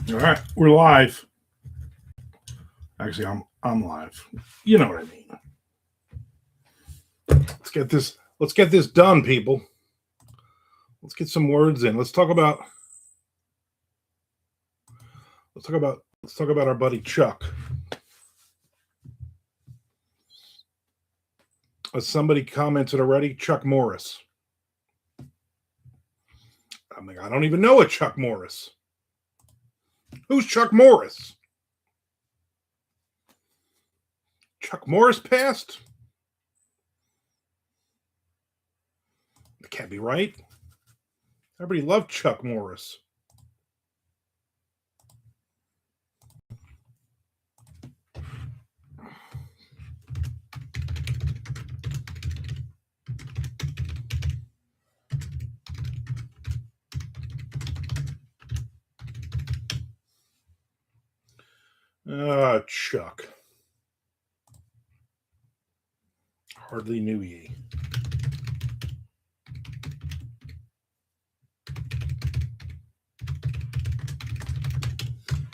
All right, we're live. Actually, I'm live. You know what I mean. Let's get this done, people. Let's get some words in. Let's talk about our buddy Chuck. As somebody commented already, Chuck Morris. I'm like, I don't even know a Chuck Morris. Who's Chuck Morris? Chuck Morris passed? That can't be right. Everybody loved Chuck Morris. Chuck. Hardly knew ye.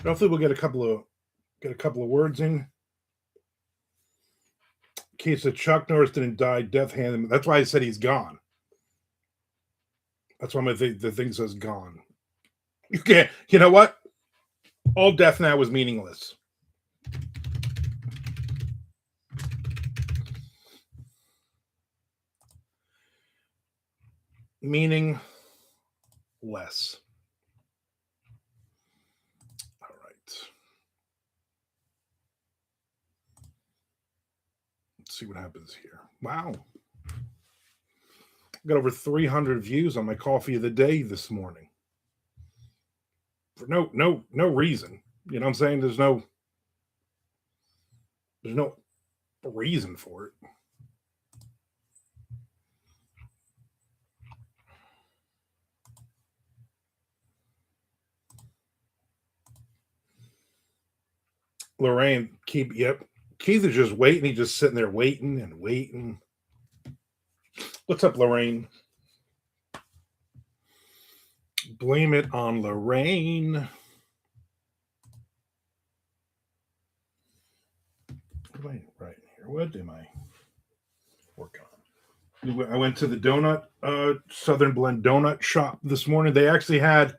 Hopefully we'll get a couple of words in. Case that Chuck Norris didn't die death hand. That's why I said he's gone. That's why the thing says gone. You can't. You know what? All death now is meaningless. Meaning less. All right. Let's see what happens here. Wow. Got over 300 views on my coffee of the day this morning. For no reason. You know what I'm saying? There's no reason for it. Lorraine, Keith is just waiting. He's just sitting there waiting and waiting. What's up, Lorraine? Blame it on Lorraine. Right here. What am I working on? I went to the donut, Southern Blend donut shop this morning. They actually had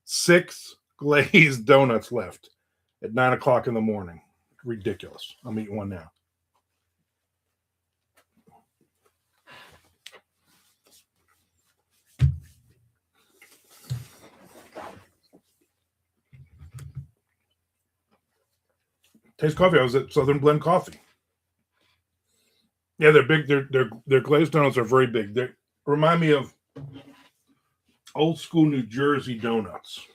6 glazed donuts left at 9:00 in the morning. Ridiculous. I'm eating one now. Taste coffee. I was at Southern Blend Coffee. Yeah, they're big. Their glazed donuts are very big. They remind me of old school New Jersey donuts.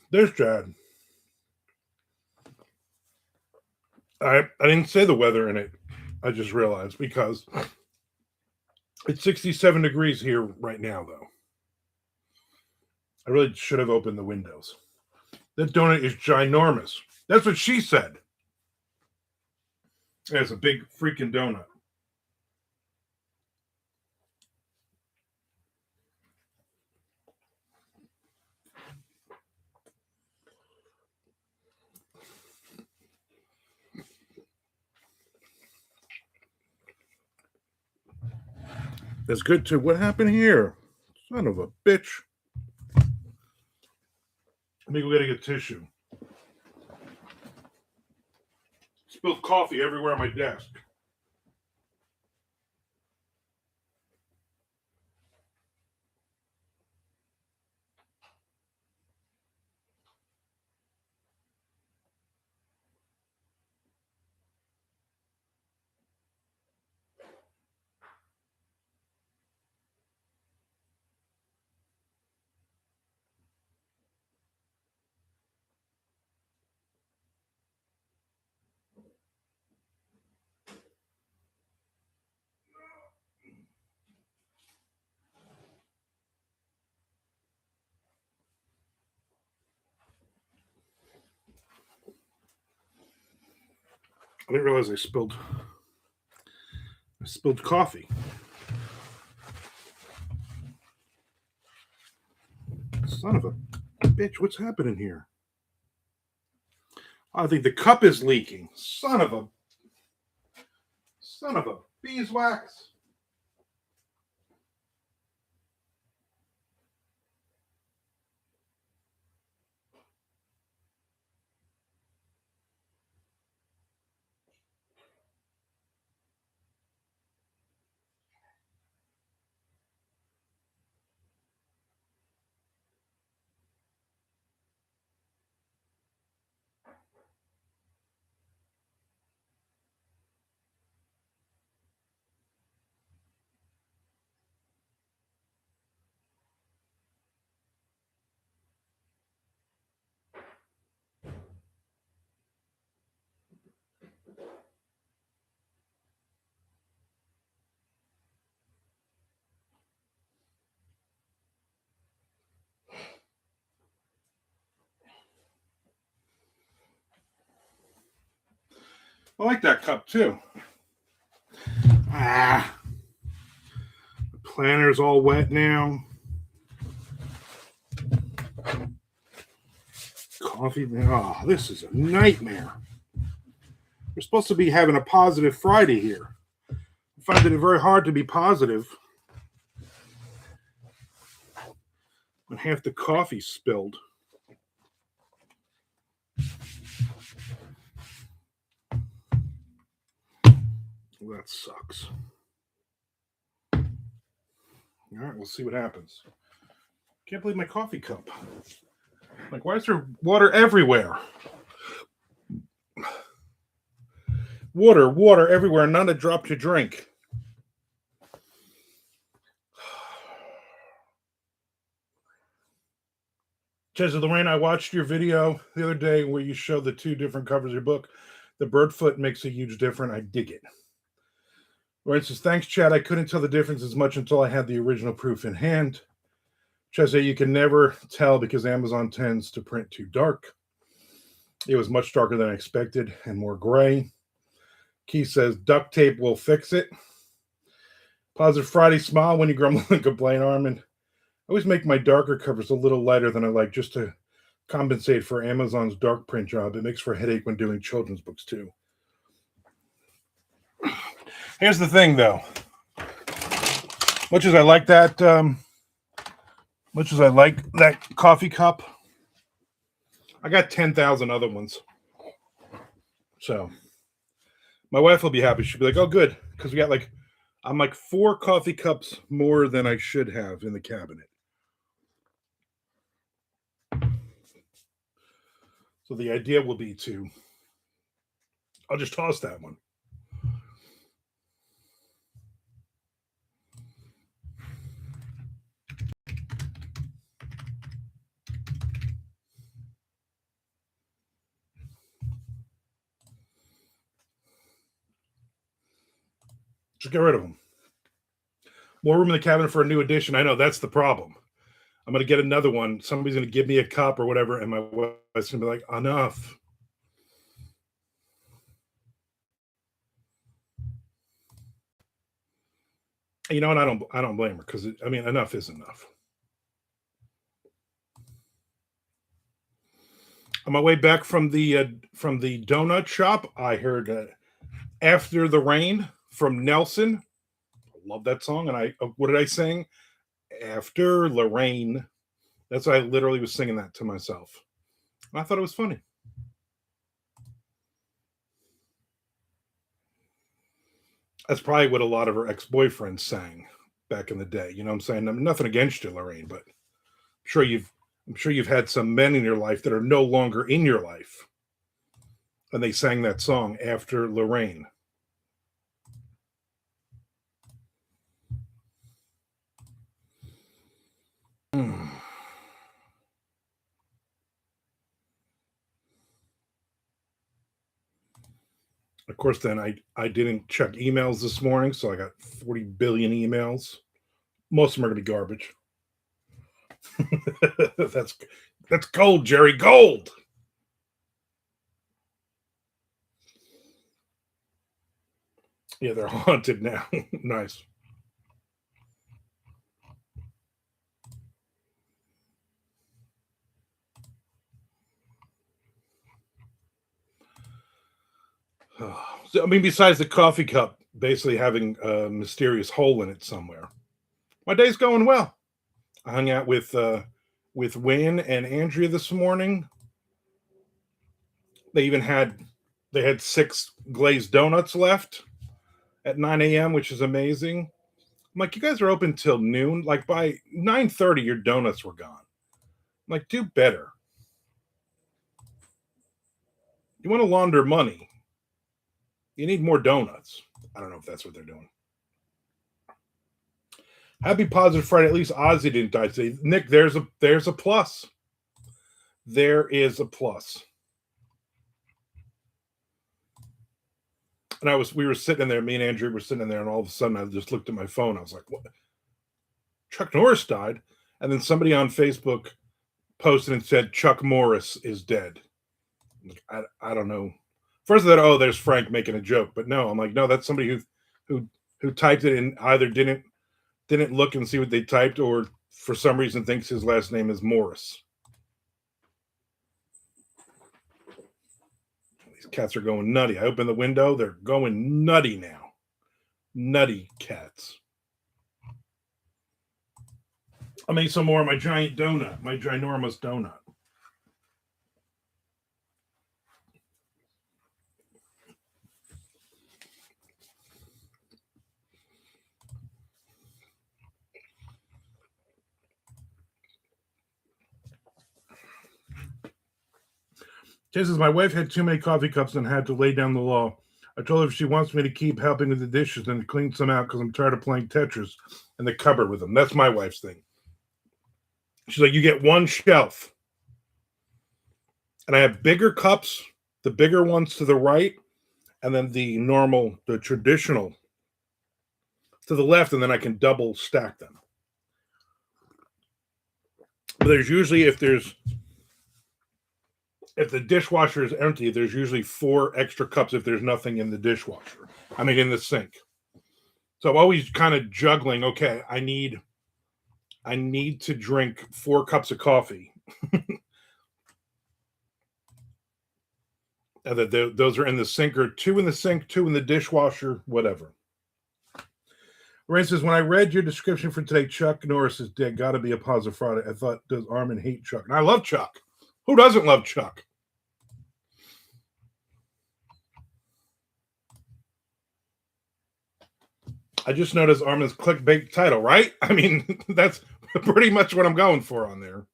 There's Chad. I didn't say the weather in it. I just realized because it's 67 degrees here right now, though. I really should have opened the windows. That donut is ginormous. That's what she said. Yeah, it's a big freaking donut. That's good too. What happened here? Son of a bitch. Let me go get a tissue. Spilled coffee everywhere on my desk. I didn't realize I spilled coffee. Son of a bitch, what's happening here? I think the cup is leaking. Son of a beeswax. I like that cup too. The planter's all wet now. Coffee. Oh, this is a nightmare. We're supposed to be having a positive Friday here. I find it very hard to be positive when half the coffee spilled. Well, that sucks. All right, we'll see what happens. Can't believe my coffee cup. Like, why is there water everywhere? Water everywhere, not a drop to drink. Chesa Lorraine, I watched your video the other day where you showed the two different covers of your book. The bird foot makes a huge difference. I dig it. Lorraine says, thanks, Chad. I couldn't tell the difference as much until I had the original proof in hand. Chesa, you can never tell because Amazon tends to print too dark. It was much darker than I expected and more gray. Keith says, duct tape will fix it. Positive Friday smile when you grumble and complain, Armand. I always make my darker covers a little lighter than I like just to compensate for Amazon's dark print job. It makes for a headache when doing children's books too. Here's the thing, though. Much as I like that coffee cup, I got 10,000 other ones. So my wife will be happy. She'll be like, oh, good. Because I'm like 4 coffee cups more than I should have in the cabinet. So the idea will be I'll just toss that one. Just get rid of them. More room in the cabinet for a new edition. I know that's the problem. I'm going to get another one. Somebody's going to give me a cup or whatever, and my wife's going to be like, enough. You know, and I don't blame her because enough is enough. On my way back from the donut shop, I heard "After the Rain" from Nelson. I love that song, and what did I sing? After the rain. That's why I literally was singing that to myself. And I thought it was funny. That's probably what a lot of her ex-boyfriends sang back in the day. You know what I'm saying? I'm nothing against you, Lorraine, but I'm sure you've had some men in your life that are no longer in your life. And they sang that song after Lorraine. Of course, then I didn't check emails this morning, so I got 40 billion emails. Most of them are going to be garbage. That's gold, Jerry, gold. Yeah, they're haunted now. Nice. So, I mean, besides the coffee cup basically having a mysterious hole in it somewhere, my day's going well. I hung out with Wayne and Andrea this morning. They even had 6 glazed donuts left at 9 a.m., which is amazing. I'm like, you guys are open till noon. Like by 9:30, your donuts were gone. I'm like, do better. You want to launder money. You need more donuts. I don't know if that's what they're doing. Happy positive Friday. At least Ozzy didn't die today. Nick, there's a plus. There is a plus. And we were sitting there, me and Andrew were sitting there, and all of a sudden I just looked at my phone. I was like, what? Chuck Norris died. And then somebody on Facebook posted and said Chuck Morris is dead. I don't know. First of that, oh, there's Frank making a joke, but no, I'm like, no, that's somebody who typed it and either didn't look and see what they typed, or for some reason thinks his last name is Morris. These cats are going nutty. I open the window, they're going nutty now. Nutty cats. I'll make some more of my giant donut, my ginormous donut. Jay says, my wife had too many coffee cups and had to lay down the law. I told her if she wants me to keep helping with the dishes, then to clean some out because I'm tired of playing Tetris in the cupboard with them. That's my wife's thing. She's like, you get one shelf. And I have bigger cups, the bigger ones to the right, and then the traditional to the left, and then I can double stack them. But there's usually, if the dishwasher is empty, there's usually 4 extra cups if there's nothing in the dishwasher. I mean, in the sink. So I'm always kind of juggling. Okay, I need to drink 4 cups of coffee. Those are in the sink, or 2 in the sink, 2 in the dishwasher, whatever. Ray says, when I read your description for today, Chuck Norris is dead. Got to be a positive Friday. I thought, does Armand hate Chuck? And I love Chuck. Who doesn't love Chuck? I just noticed Armand's clickbait title, right? I mean, that's pretty much what I'm going for on there.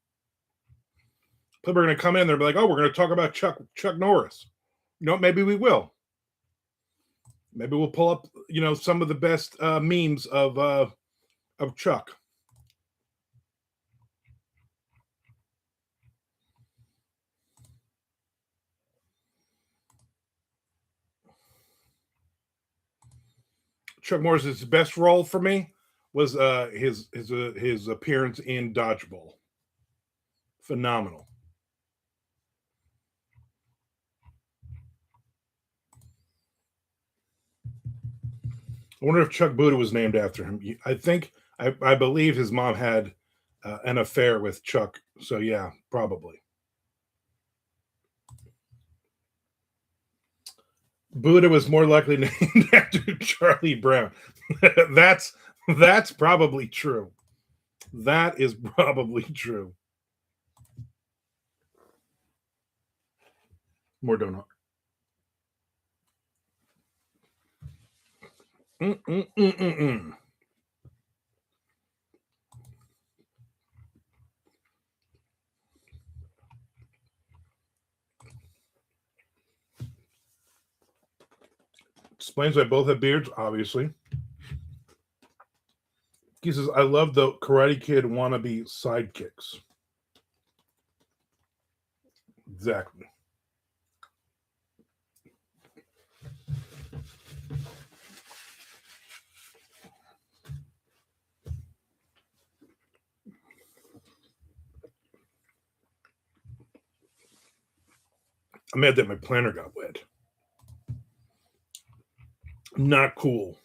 People are going to come in there and be like, oh, we're going to talk about Chuck Norris. You know, maybe we will. Maybe we'll pull up, some of the best memes of Chuck. Chuck Norris's best role for me was his appearance in Dodgeball. Phenomenal. I wonder if Chuck Buddha was named after him. I believe his mom had an affair with Chuck. So yeah, probably. Buddha was more likely named after Charlie Brown. that's probably true. That is probably true. More donut. Mm-mm-mm-mm-mm. Explains why both have beards, obviously. He says, I love the Karate Kid wannabe sidekicks. Exactly. I'm mad that my planner got wet. Not cool.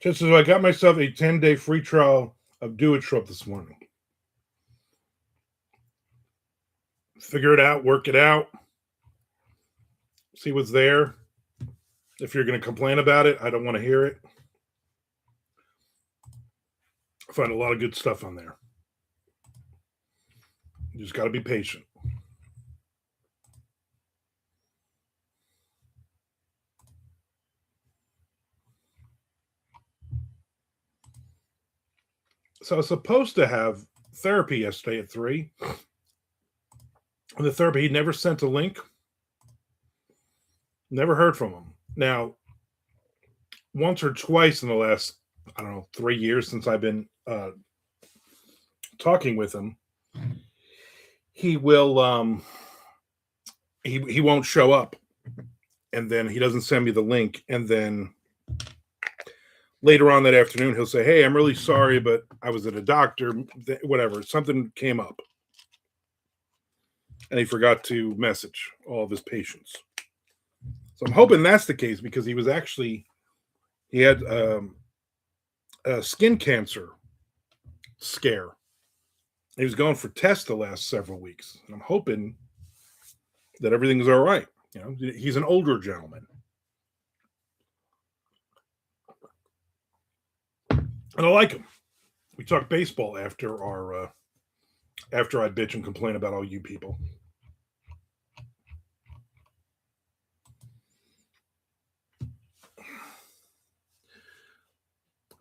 Just as I got myself a 10-day free trial of Do It Shop this morning. Figure it out, work it out, see what's there. If you're going to complain about it, I don't want to hear it. I find a lot of good stuff on there. You just got to be patient. So I was supposed to have therapy yesterday at 3. And the therapy, he never sent a link. Never heard from him. Now, once or twice in the last, 3 years since I've been talking with him, he will he won't show up, and then he doesn't send me the link, and then later on that afternoon he'll say, "Hey, I'm really sorry, but I was at a doctor, whatever, something came up," and he forgot to message all of his patients. So I'm hoping that's the case, because he had a skin cancer scare. He was going for tests the last several weeks, and I'm hoping that everything's all right. He's an older gentleman, and I like him. We talk baseball after I bitch and complain about all you people.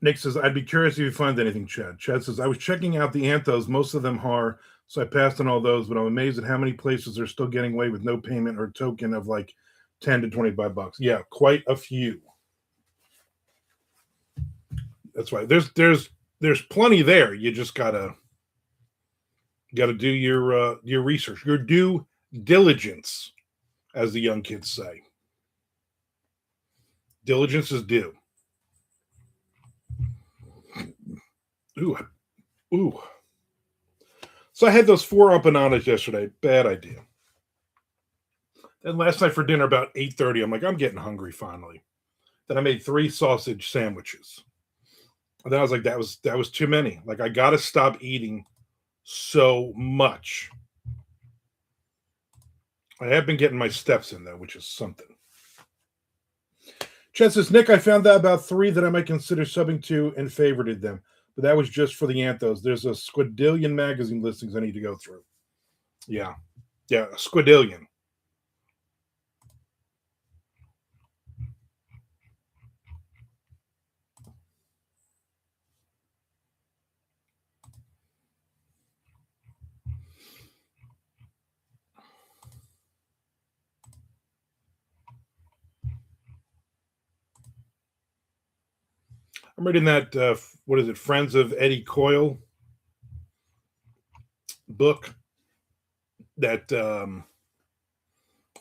Nick says, I'd be curious if you find anything, Chad. Chad says, I was checking out the anthos. Most of them are, so I passed on all those, but I'm amazed at how many places are still getting away with no payment or token of like 10 to 25 bucks. Yeah, quite a few. That's why there's plenty there. You just gotta do your research, your due diligence, as the young kids say. Diligence is due. Ooh. So I had those 4 empanadas yesterday. Bad idea. Then last night for dinner about 8:30, I'm like, I'm getting hungry finally. Then I made 3 sausage sandwiches. And then I was like, that was too many. Like, I gotta stop eating so much. I have been getting my steps in though, which is something. Chad says, Nick, I found out about 3 that I might consider subbing to and favorited them. But that was just for the anthos. There's a squadillion magazine listings I need to go through. Yeah, a squadillion. I'm reading that, what is it, Friends of Eddie Coyle book, that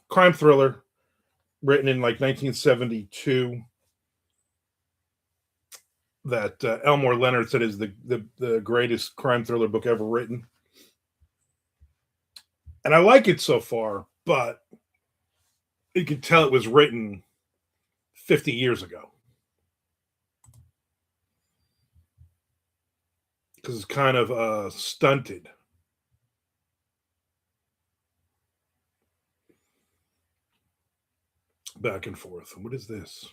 crime thriller written in like 1972, that Elmore Leonard said is the greatest crime thriller book ever written. And I like it so far, but you can tell it was written 50 years ago, because it's kind of stunted. Back and forth. What is this?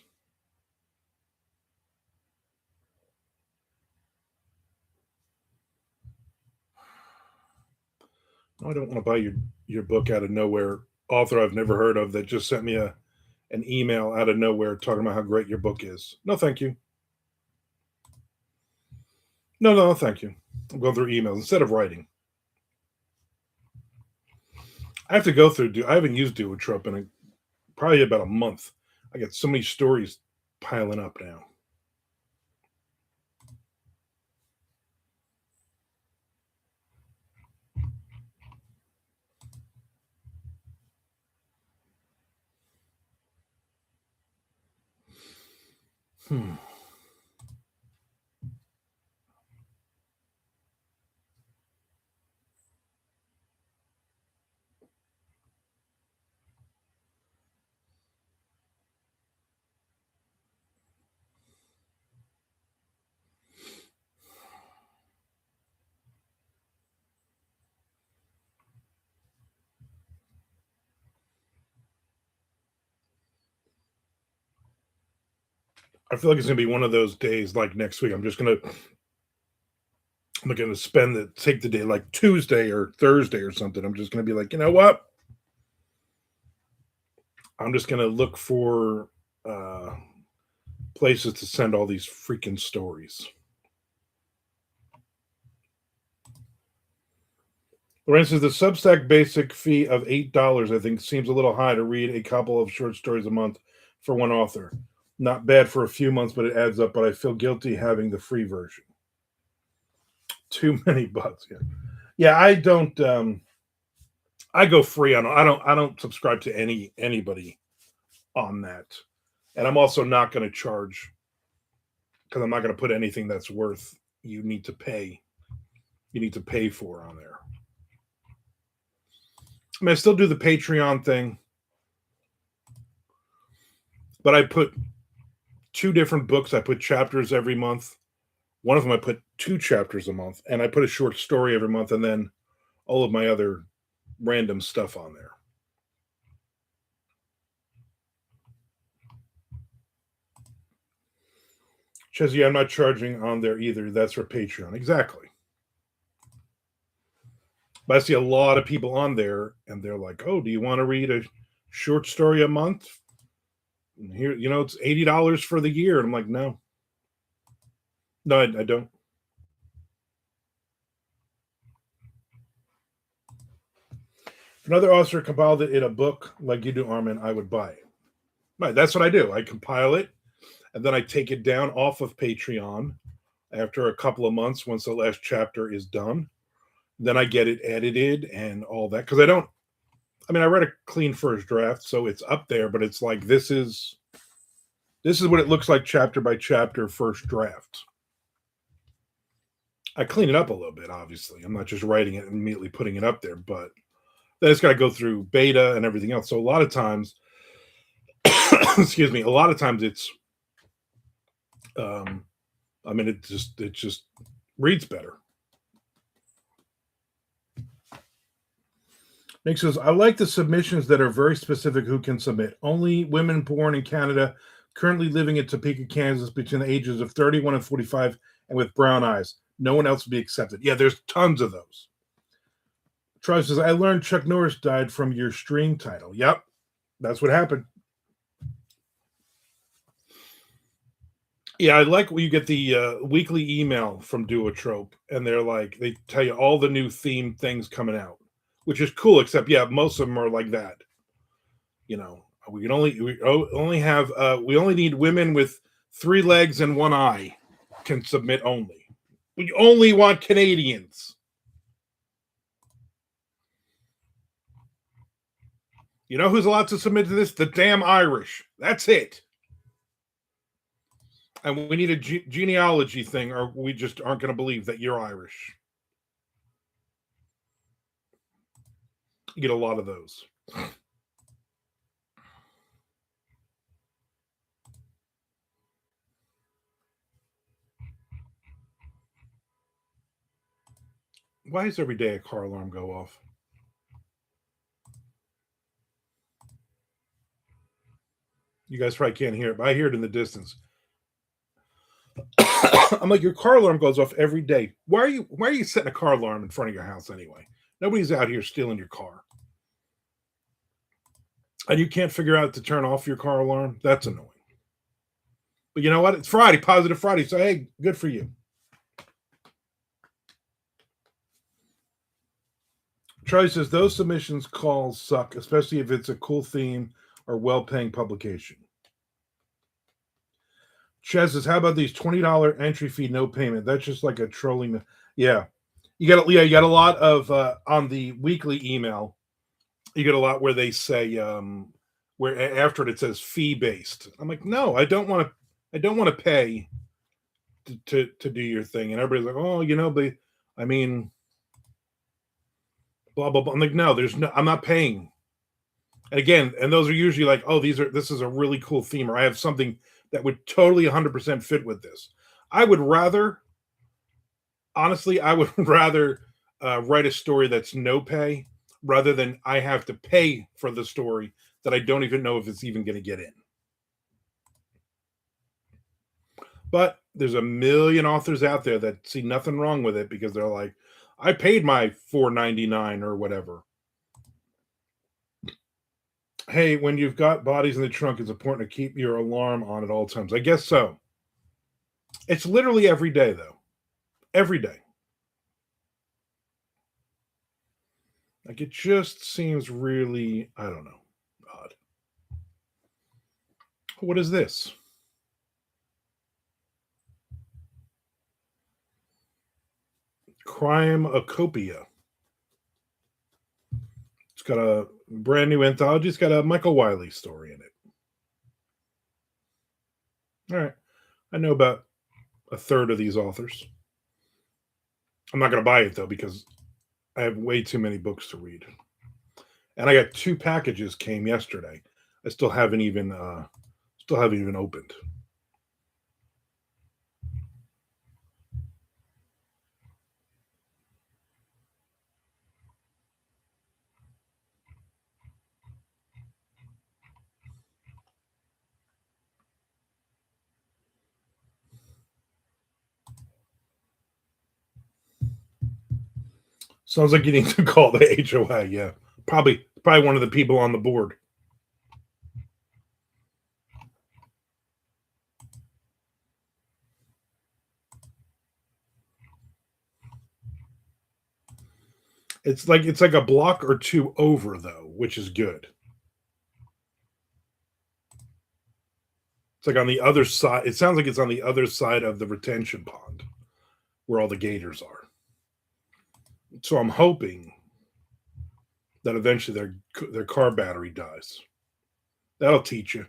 No, I don't want to buy your book out of nowhere. Author I've never heard of that just sent me an email out of nowhere talking about how great your book is. No, thank you. No, thank you. I'm going through emails instead of writing. I have to go through. I haven't used Do It Trump in probably about a month. I got so many stories piling up now. I feel like it's gonna be one of those days like next week. I'm gonna take the day like Tuesday or Thursday or something. I'm just gonna be like, you know what? I'm just gonna look for places to send all these freaking stories. Lorraine says the Substack basic fee of $8, I think, seems a little high to read a couple of short stories a month for one author. Not bad for a few months, but it adds up. But I feel guilty having the free version. Too many bucks. Yeah. I don't. I go free on. I don't subscribe to anybody on that, and I'm also not going to charge because I'm not going to put anything that's worth you need to pay. You need to pay for on there. I mean, I still do the Patreon thing, but I put 2 different books. I put chapters every month. One of them I put 2 chapters a month, and I put a short story every month, and then all of my other random stuff on there. Chezzy, I'm not charging on there either. That's for Patreon. Exactly. But I see a lot of people on there, and they're like, "Oh, do you want to read a short story a month? And here, it's $80 for the year." And I'm like, no, I don't. If another author compiled it in a book like you do, Armand, I would buy it. Right, that's what I do. I compile it, and then I take it down off of Patreon after a couple of months once the last chapter is done. Then I get it edited and all that because I read a clean first draft, so it's up there, but it's like this is what it looks like chapter by chapter first draft. I clean it up a little bit, obviously. I'm not just writing it and immediately putting it up there, but then it's got to go through beta and everything else. So a lot of times, excuse me, a lot of times it's, it just reads better. Nick says, I like the submissions that are very specific who can submit. Only women born in Canada, currently living in Topeka, Kansas, between the ages of 31 and 45, and with brown eyes. No one else will be accepted. Yeah, there's tons of those. Troy says, I learned Chuck Norris died from your stream title. Yep, that's what happened. Yeah, I like when you get the weekly email from Duotrope, and they tell you all the new theme things coming out, which is cool. Except, yeah, most of them are like that. We only need women with 3 legs and 1 eye can submit only. We only want Canadians. You know who's allowed to submit to this? The damn Irish. That's it. And we need a genealogy thing, or we just aren't going to believe that you're Irish. You get a lot of those. Why does every day a car alarm go off? You guys probably can't hear it, but I hear it in the distance. I'm like, your car alarm goes off every day. Why are you setting a car alarm in front of your house anyway? Nobody's out here stealing your car. And you can't figure out to turn off your car alarm? That's annoying. But you know what? It's Friday, positive Friday. So, hey, good for you. Charlie says, those submissions calls suck, especially if it's a cool theme or well-paying publication. Chez says, how about these $20 entry fee, no payment? That's just like a trolling. Yeah. You got a lot of, on the weekly email, you get a lot where they say, where after it says fee-based. I'm like, no, I don't want to pay to do your thing. And everybody's like, oh, but blah, blah, blah. I'm like, no, I'm not paying. And again, and those are usually like, oh, this is a really cool theme, or I have something that would totally 100% fit with this. I would rather write a story that's no pay rather than I have to pay for the story that I don't even know if it's even going to get in. But there's a million authors out there that see nothing wrong with it because they're like, I paid my $4.99 or whatever. Hey, when you've got bodies in the trunk, it's important to keep your alarm on at all times. I guess so. It's literally every day, though. Every day. Like, it just seems really, I don't know, odd. What is this? Crime-a-copia. It's got a brand new anthology. It's got a Michael Wiley story in it. All right. I know about a third of these authors. I'm not going to buy it, though, because I have way too many books to read. And I got 2 packages came yesterday. I still haven't even opened. Sounds like you need to call the HOA. Yeah, probably one of the people on the board. It's like a block or 2 over though, which is good. It's like on the other side. It sounds like it's on the other side of the retention pond where all the gators are. So I'm hoping that eventually their car battery dies. That'll teach you.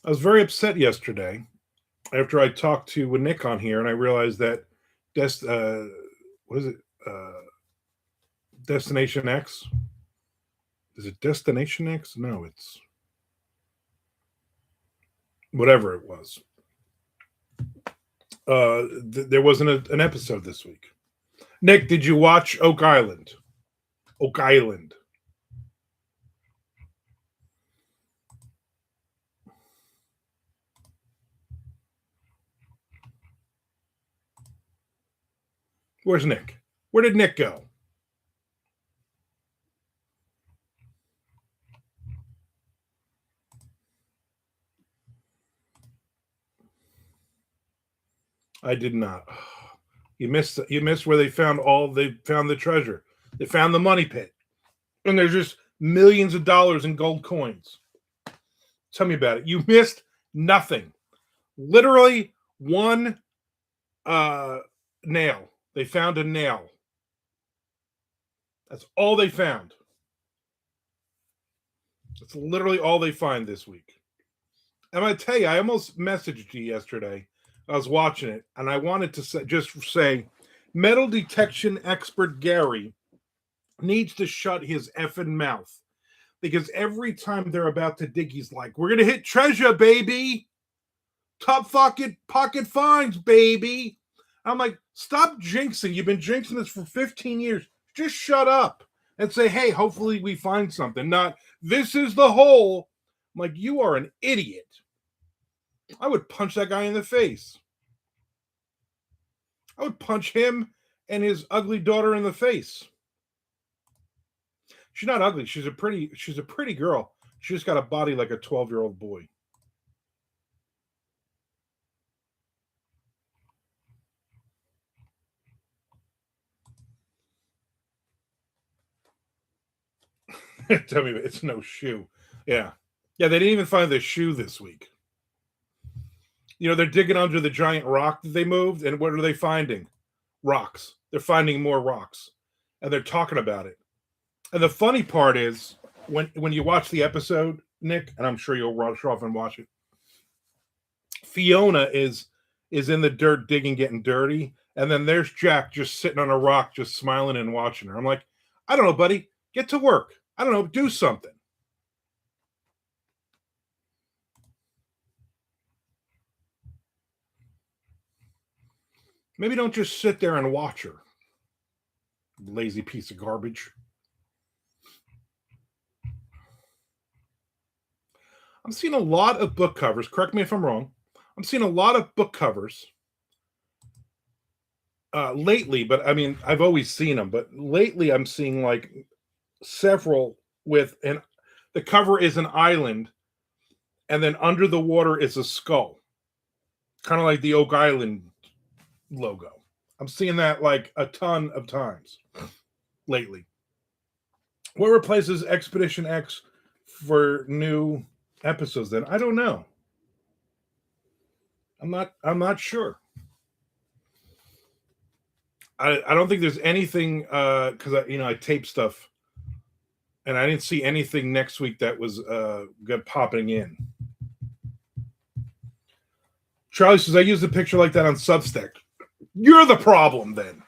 I was very upset yesterday after I talked to Nick on here, and I realized that what is it? Destination X? Is it Destination X? No, it's whatever it was. There wasn't an episode this week. Nick, did you watch Oak Island? Oak Island. Where's Nick? Where did Nick go? I did not. You missed where they found the treasure. They found the money pit. And there's just millions of dollars in gold coins. Tell me about it. You missed nothing. Literally one nail. They found a nail. That's all they found. That's literally all they find this week. And I tell you, I almost messaged you yesterday. I was watching it, and I wanted to say, metal detection expert Gary needs to shut his effing mouth. Because every time they're about to dig, he's like, we're going to hit treasure, baby. Top pocket finds, baby. I'm like, stop jinxing. You've been jinxing this for 15 years. Just shut up and say, hey, hopefully we find something. Not, this is the hole. I'm like, you are an idiot. I would punch that guy in the face. I would punch him and his ugly daughter in the face. She's not ugly. She's a pretty girl. She just got a body like a 12-year-old boy. Tell me, it's no shoe. Yeah. They didn't even find the shoe this week. They're digging under the giant rock that they moved, and what are they finding? Rocks. They're finding more rocks, and they're talking about it. And the funny part is when you watch the episode, Nick, and I'm sure you'll rush off and watch it. Fiona is in the dirt digging, getting dirty, and then there's Jack just sitting on a rock, just smiling and watching her. I'm like, I don't know, buddy, get to work. I don't know, do something. Maybe don't just sit there and watch her. Lazy piece of garbage. I'm seeing a lot of book covers. Correct me if I'm wrong. I'm seeing a lot of book covers lately, but I mean, I've always seen them, but lately I'm seeing like several with the cover is an island, and then under the water is a skull, kind of like the Oak Island logo. I'm seeing that like a ton of times lately. What replaces Expedition X for new episodes? Then I don't know. I'm not sure. I don't think there's anything because I tape stuff and I didn't see anything next week that was good popping in. Charlie says I used a picture like that on Substack. You're the problem then.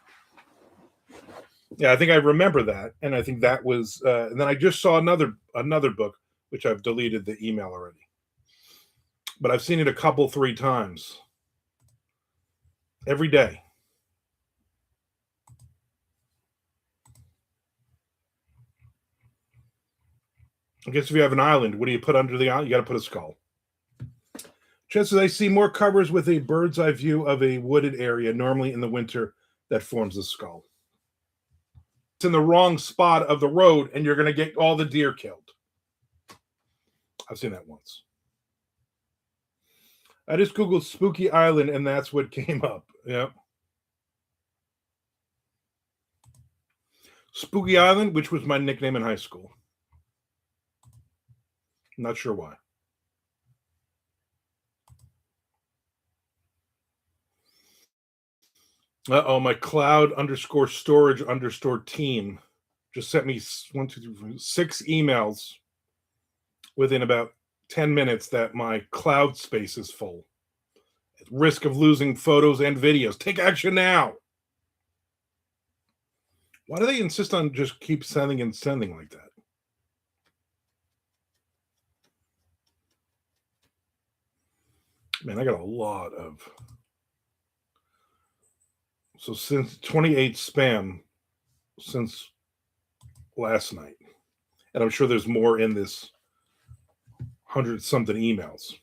Yeah, I think I remember that, and I think that was. And then I just saw another book, which I've deleted the email already, but I've seen it a couple, 3 times every day. I guess if you have an island, what do you put under the island? You got to put a skull. Just as I see more covers with a bird's eye view of a wooded area, normally in the winter, that forms a skull. It's in the wrong spot of the road, and you're going to get all the deer killed. I've seen that once. I just Googled Spooky Island, and that's what came up. Yep. Spooky Island, which was my nickname in high school. Not sure why. My cloud_storage_ team just sent me 1, 2, 3, 4, 6 emails within about 10 minutes that my cloud space is full. At risk of losing photos and videos. Take action now. Why do they insist on just keep sending and sending like that? Man, I got a lot of. So since 28 spam since last night. And I'm sure there's more in this 100-something emails.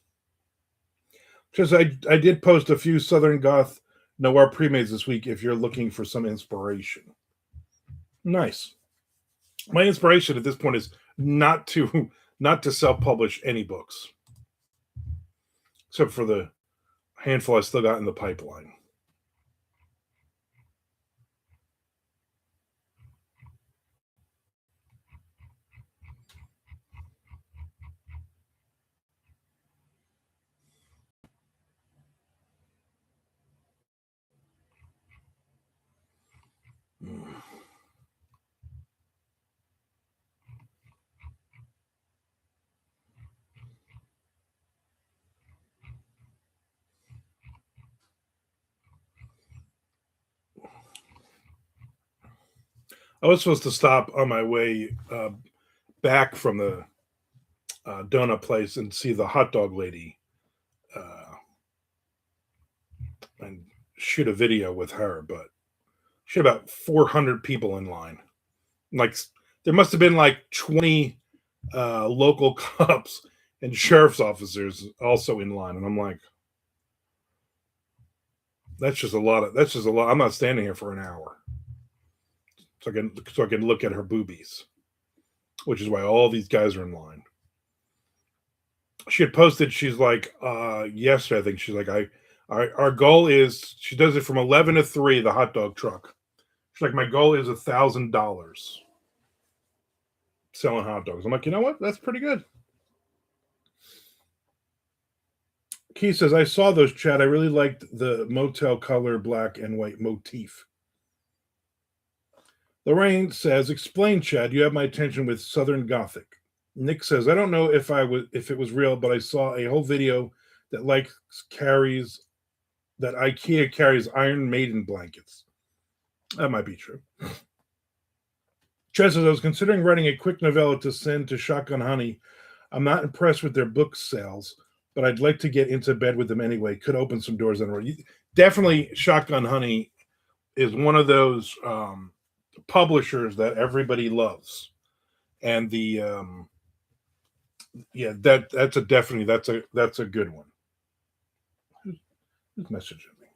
Because I did post a few Southern Goth Noir pre-mades this week if you're looking for some inspiration. Nice. My inspiration at this point is not to self-publish any books. Except for the handful I still got in the pipeline. I was supposed to stop on my way back from the donut place and see the hot dog lady and shoot a video with her, but she had about 400 people in line. Like there must have been like 20 local cops and sheriff's officers also in line, and I'm like, that's just a lot. I'm not standing here for an hour, so I can look at her boobies, which is why all these guys are in line. She had posted, she's like, yesterday, I think she's like, our goal is, she does it from 11 to 3, the hot dog truck. She's like, my goal is $1,000 selling hot dogs. I'm like, you know what? That's pretty good. Key says, I saw those, Chad. I really liked the motel color, black and white motif. Lorraine says, explain, Chad. You have my attention with Southern Gothic. Nick says, I don't know if it was real, but I saw a whole video that that IKEA carries Iron Maiden blankets. That might be true. Chad says, I was considering writing a quick novella to send to Shotgun Honey. I'm not impressed with their book sales, but I'd like to get into bed with them anyway. Could open some doors on the road. Definitely Shotgun Honey is one of those publishers that everybody loves. And the Yeah, that's a good one. Who's messaging me?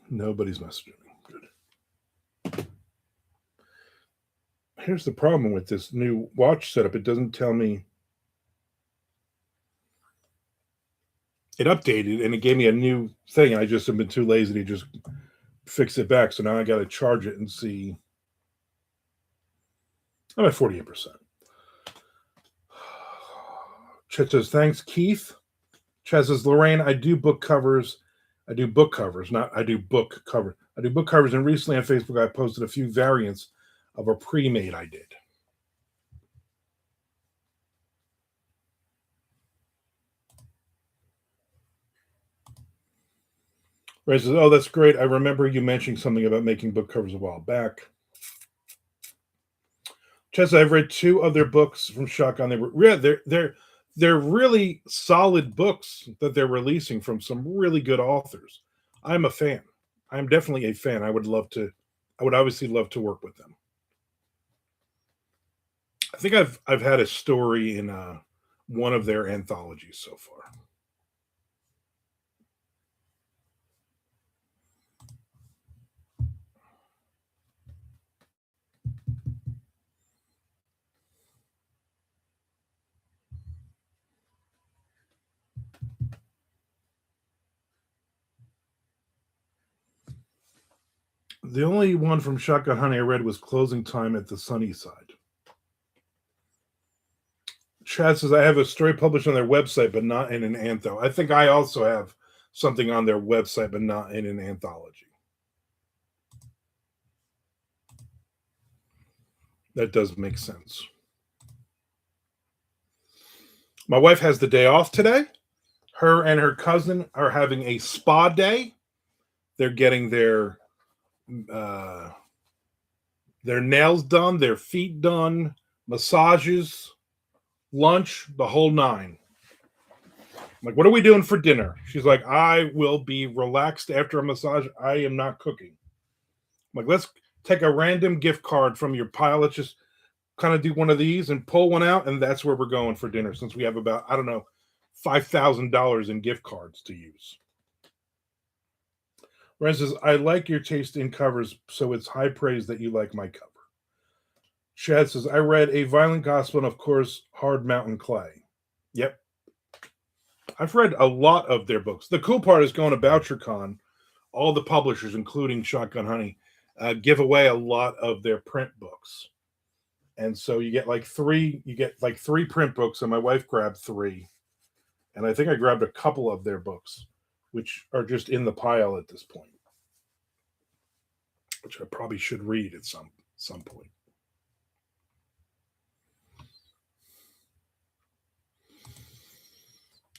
Nobody's messaging me. Good. Here's the problem with this new watch setup. It doesn't tell me. It updated and it gave me a new thing. I just have been too lazy to just fix it back. So now I got to charge it and see. I'm at 48%. Chet says, thanks, Keith. Chaz says, Lorraine, I do book covers. I do book covers, not I do book cover. I do book covers, and recently on Facebook I posted a few variants of a pre-made I did. Ray says, oh, that's great. I remember you mentioning something about making book covers a while back. Chess, I've read 2 of their books from Shotgun. They're really solid books that they're releasing from some really good authors. I'm a fan. I'm definitely a fan. I would obviously love to work with them. I think I've had a story in one of their anthologies so far. The only one from Shotgun Honey I read was Closing Time at the Sunny Side. Chad says, I have a story published on their website, but not in an antho. I think I also have something on their website, but not in an anthology. That does make sense. My wife has the day off today. Her and her cousin are having a spa day. They're getting their nails done, their feet done, massages, lunch, the whole 9. I'm like, what are we doing for dinner? She's like, I will be relaxed after a massage. I am not cooking. I'm like, let's take a random gift card from your pile. Let's just kind of do one of these and pull one out, and that's where we're going for dinner, since we have about, I don't know, $5,000 in gift cards to use. Ren says, I like your taste in covers, so it's high praise that you like my cover. Chad says, I read A Violent Gospel and, of course, Hard Mountain Clay. Yep. I've read a lot of their books. The cool part is going to BoucherCon, all the publishers, including Shotgun Honey, give away a lot of their print books. And so you get like 3 print books, and my wife grabbed 3. And I think I grabbed a couple of their books, which are just in the pile at this point, which I probably should read at some point.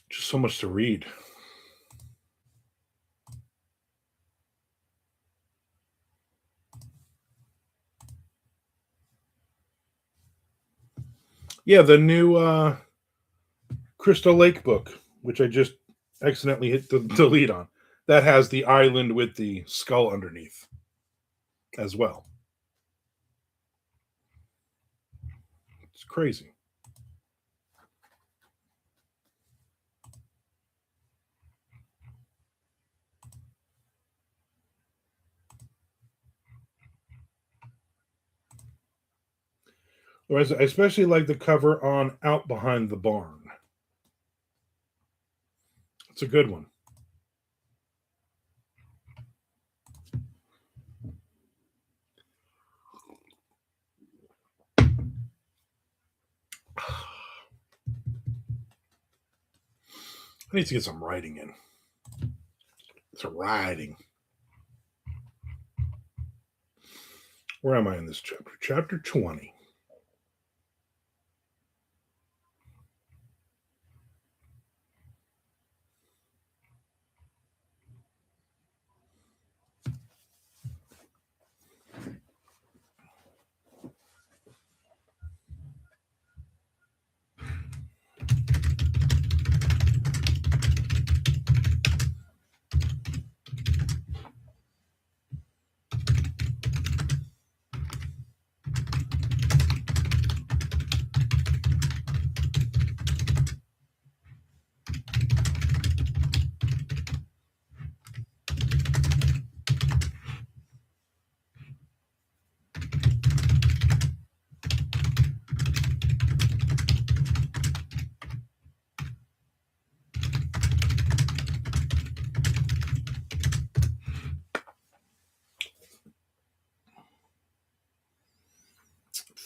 Just so much to read. Yeah, the new Crystal Lake book, which I just accidentally hit the delete on, that has the island with the skull underneath as well. It's crazy. I especially like the cover on Out Behind the Barn. It's a good one. I need to get some writing in. Some writing. Where am I in this chapter? Chapter 20.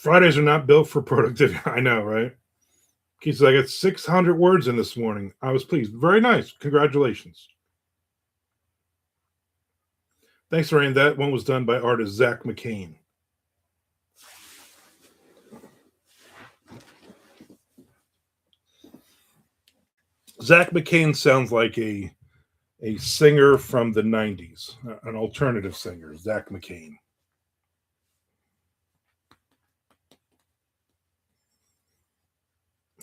Fridays are not built for productivity. I know, right? He says, I got 600 words in this morning. I was pleased. Very nice. Congratulations. Thanks, Rain. That one was done by artist Zach McCain. Zach McCain sounds like a singer from the 90s, an alternative singer, Zach McCain.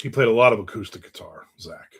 He played a lot of acoustic guitar, Zach.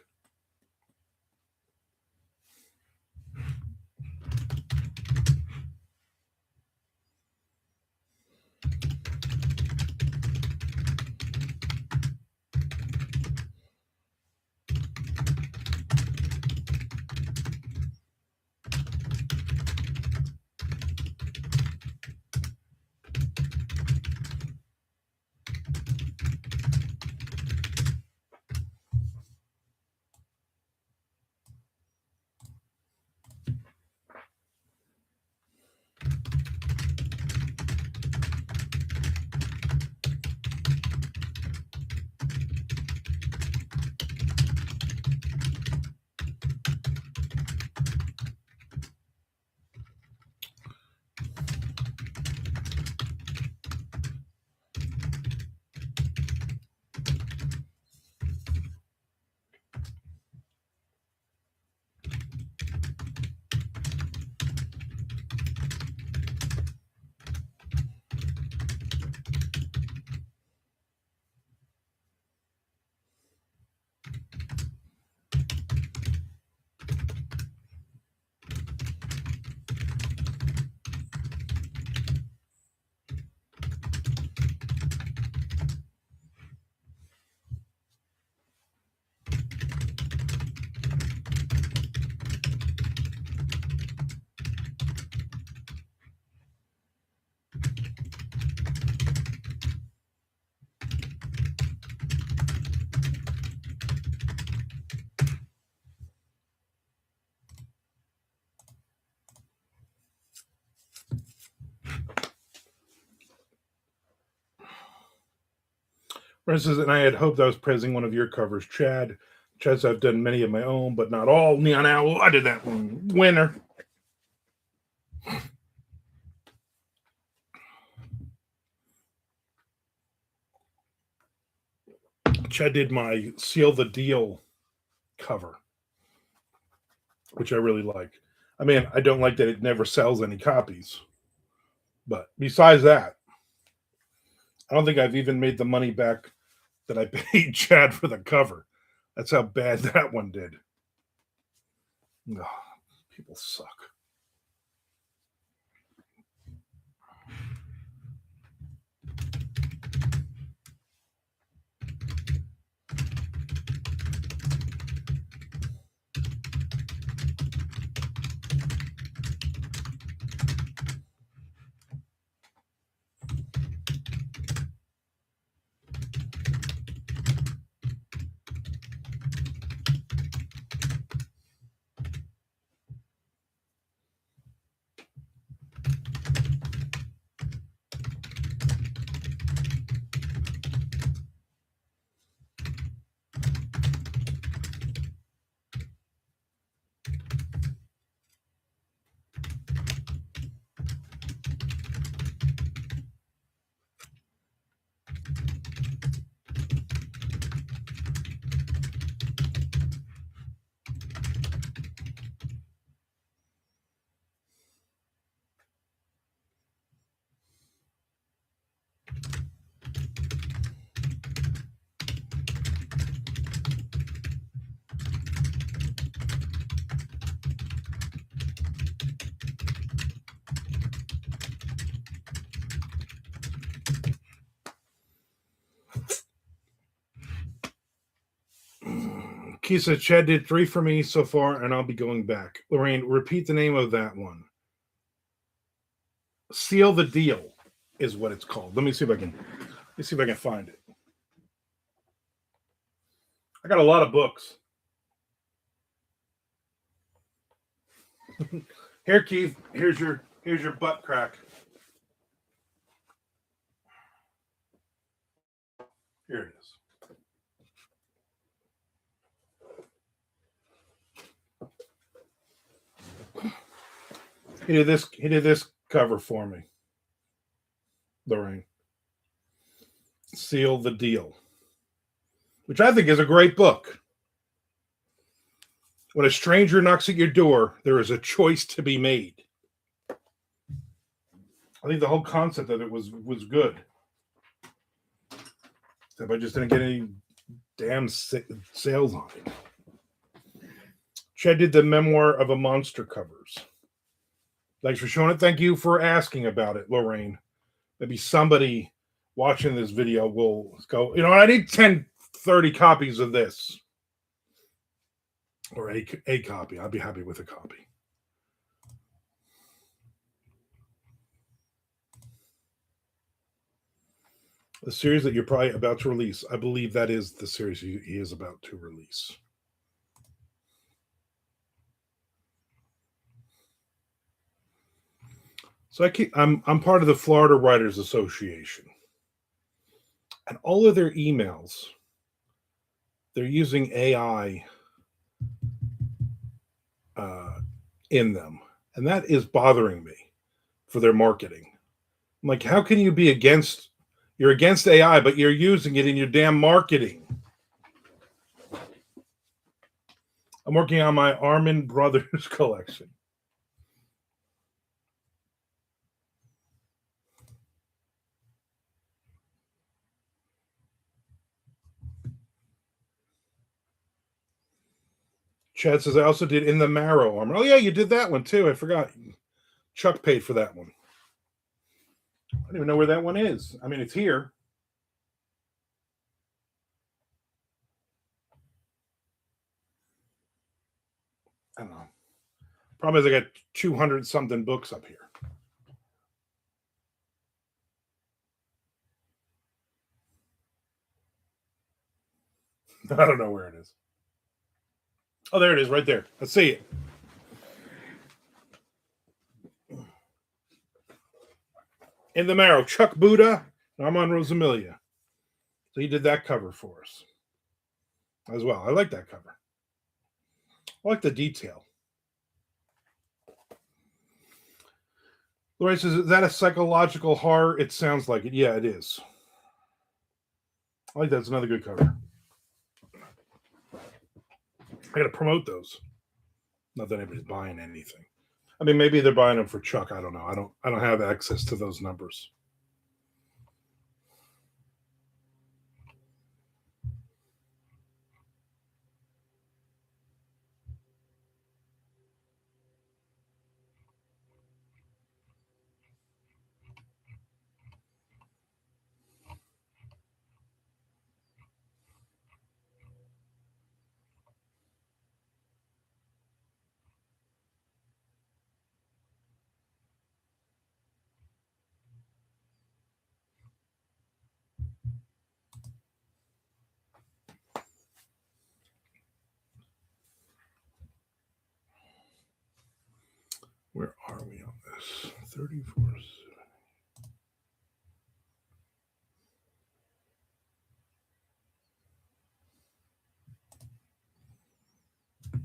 For instance, and I had hoped I was praising one of your covers, Chad. Chad said I've done many of my own, but not all. Neon Owl, I did that one. Winner. Chad did my Seal the Deal cover, which I really like. I mean, I don't like that it never sells any copies. But besides that, I don't think I've even made the money back that I paid Chad for the cover. That's how bad that one did. Oh, people suck. Kisa, Chad did 3 for me so far, and I'll be going back. Lorraine, repeat the name of that one. Seal the Deal is what it's called. Let me see if I can find it. I got a lot of books. Here, Keith. Here's your butt crack. Here it is. He did this cover for me. Lorraine. Seal the Deal, which I think is a great book. When a stranger knocks at your door, there is a choice to be made. I think the whole concept of it was good. Except I just didn't get any damn sales on it. Chad did the Memoir of a Monster covers. Thanks for showing it. Thank you for asking about it, Lorraine. Maybe somebody watching this video will go, I need 10, 30 copies of this. Or a copy. I'd be happy with a copy. The series that you're probably about to release. I believe that is the series he is about to release. So I'm part of the Florida Writers Association. And all of their emails, they're using AI in them. And that is bothering me for their marketing. I'm like, how can you be you're against AI, but you're using it in your damn marketing? I'm working on my Armand Brothers collection. Chad says, I also did In the Marrow Armor. Oh, yeah, you did that one, too. I forgot. Chuck paid for that one. I don't even know where that one is. I mean, it's here. I don't know. Problem is I got 200-something books up here. I don't know where it is. Oh, there it is, right there. I see it. In the Marrow, Chuck Buda, Armand Rosamilia. So he did that cover for us as well. I like that cover. I like the detail. Lorraine says, is that a psychological horror? It sounds like it. Yeah, it is. I like that. It's another good cover. I got to promote those. Not that anybody's buying anything. I mean, maybe they're buying them for Chuck. I don't know. I don't have access to those numbers. Where are we on this? 34.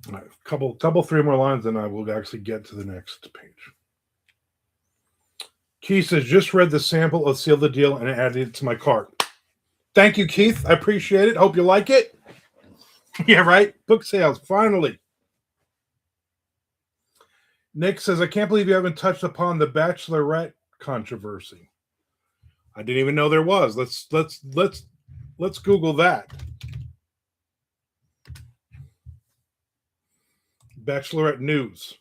All right, couple, 3 more lines, and I will actually get to the next page. Keith says, just read the sample of Seal the Deal and added it to my cart. Thank you, Keith. I appreciate it. Hope you like it. Yeah, right? Book sales, finally. Nick says, I can't believe you haven't touched upon the Bachelorette controversy. I didn't even know there was. Let's Google that. Bachelorette news.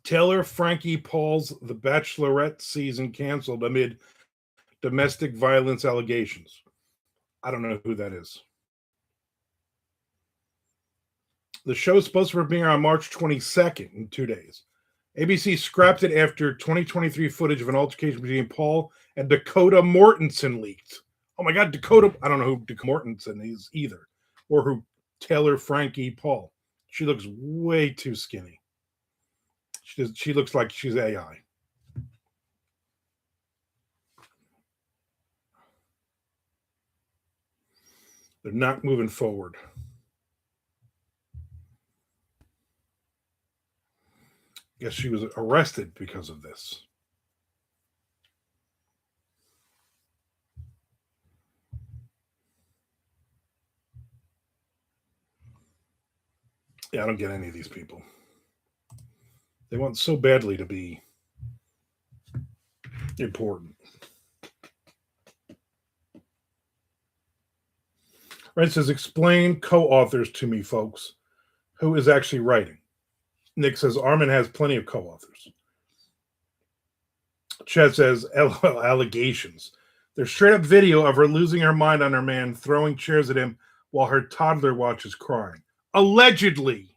Taylor Frankie Paul's The Bachelorette season canceled amid domestic violence allegations. I don't know who that is. The show is supposed to premiere on March 22nd in 2 days. ABC scrapped it after 2023 footage of an altercation between Paul and Dakota Mortensen leaked. Oh my God, Dakota! I don't know who Dakota Mortensen is either, or who Taylor Frankie Paul. She looks way too skinny. She looks like she's AI. They're not moving forward. Guess she was arrested because of this. Yeah, I don't get any of these people. They want so badly to be important. Right, it says, explain co-authors to me, folks. Who is actually writing? Nick says, Armand has plenty of co-authors. Chet says, LOL, allegations. There's straight up video of her losing her mind on her man, throwing chairs at him while her toddler watches crying. Allegedly.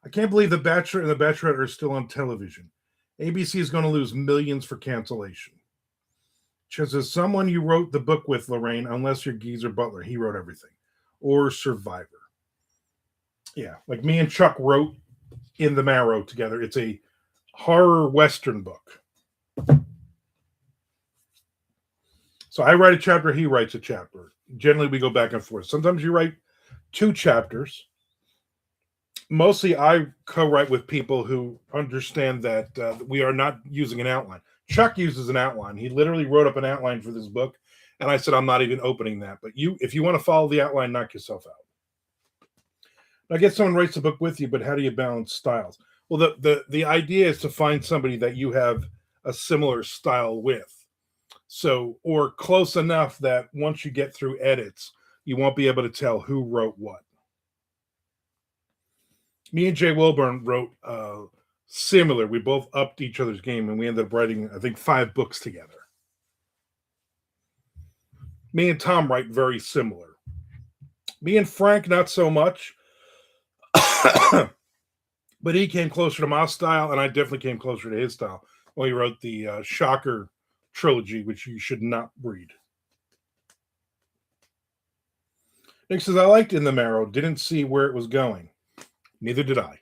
I can't believe The Bachelor and The Bachelorette are still on television. ABC is going to lose millions for cancellation. Chet says, someone you wrote the book with, Lorraine, unless you're Geezer Butler. He wrote everything. Or Survivor. Yeah, like me and Chuck wrote In the Marrow together. It's a horror Western book. So I write a chapter, he writes a chapter. Generally, we go back and forth. Sometimes you write 2 chapters. Mostly, I co-write with people who understand that we are not using an outline. Chuck uses an outline. He literally wrote up an outline for this book, and I said, I'm not even opening that. But if you want to follow the outline, knock yourself out. I guess someone writes the book with you, but how do you balance styles? Well, the idea is to find somebody that you have a similar style with. So, or close enough that once you get through edits, you won't be able to tell who wrote what. Me and Jay Wilburn wrote similar. We both upped each other's game, and we ended up writing, I think, 5 books together. Me and Tom write very similar. Me and Frank, not so much. But he came closer to my style, and I definitely came closer to his style when he wrote the Shocker trilogy, which you should not read. Nick says, I liked In the Marrow, didn't see where it was going. Neither did I.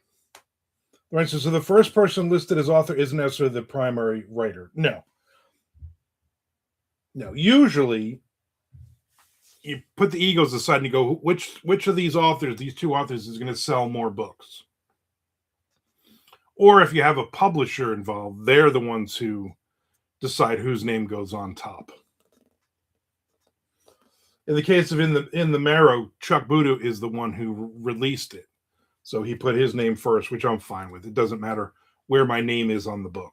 Right, so the first person listed as author isn't necessarily the primary writer. No. Usually, you put the egos aside and you go, which of these 2 authors, is going to sell more books? Or if you have a publisher involved, they're the ones who decide whose name goes on top. In the case of In the Marrow, Chuck Budu is the one who released it. So he put his name first, which I'm fine with. It doesn't matter where my name is on the book.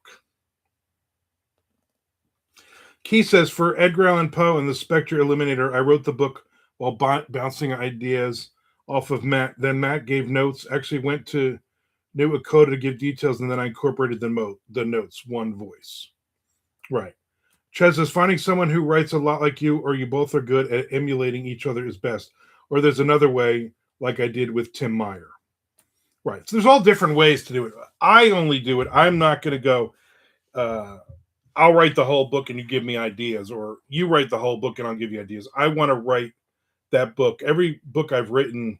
Key says, for Edgar Allan Poe and the Spectre Eliminator, I wrote the book while bouncing ideas off of Matt. Then Matt gave notes, actually went to New Akota to give details, and then I incorporated the notes, one voice. Right. Chez says, finding someone who writes a lot like you, or you both are good at emulating each other is best. Or there's another way, like I did with Tim Meyer. Right. So there's all different ways to do it. I only do it. I'm not going to go, I'll write the whole book and you give me ideas, or you write the whole book and I'll give you ideas. I want to write that book. Every book I've written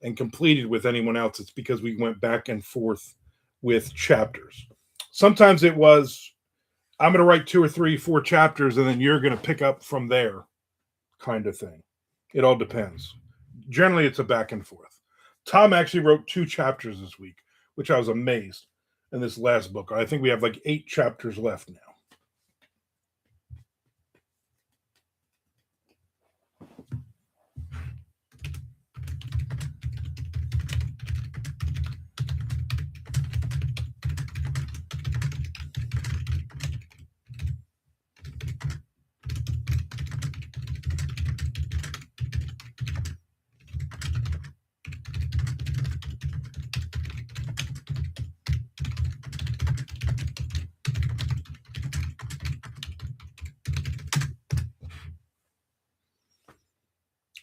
and completed with anyone else, it's because we went back and forth with chapters. Sometimes it was, I'm going to write 2 or 3, 4 chapters, and then you're going to pick up from there kind of thing. It all depends. Generally, it's a back and forth. Tom actually wrote 2 chapters this week, which I was amazed in this last book. I think we have like 8 chapters left now.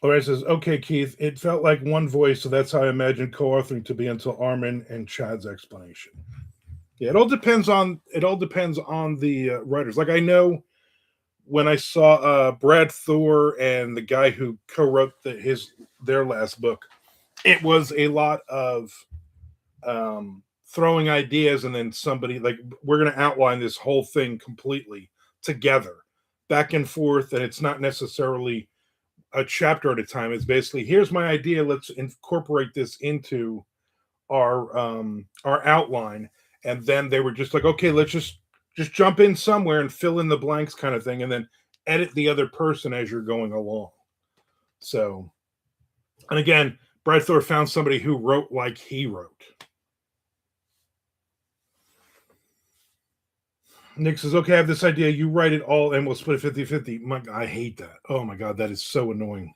Laura says, okay, Keith, it felt like one voice, so that's how I imagined co-authoring to be until Armin and Chad's explanation. Yeah, it all depends on the writers. Like I know when I saw Brad Thor and the guy who co-wrote their last book, it was a lot of throwing ideas, and then somebody like, we're going to outline this whole thing completely together, back and forth, and it's not necessarily a chapter at a time. It's basically, here's my idea. Let's incorporate this into our outline. And then they were just like, okay, let's just jump in somewhere and fill in the blanks kind of thing, and then edit the other person as you're going along. So, and again, Brad Thor found somebody who wrote like he wrote. Nick says, okay, I have this idea. You write it all and we'll split it 50-50. I hate that. Oh my God, that is so annoying.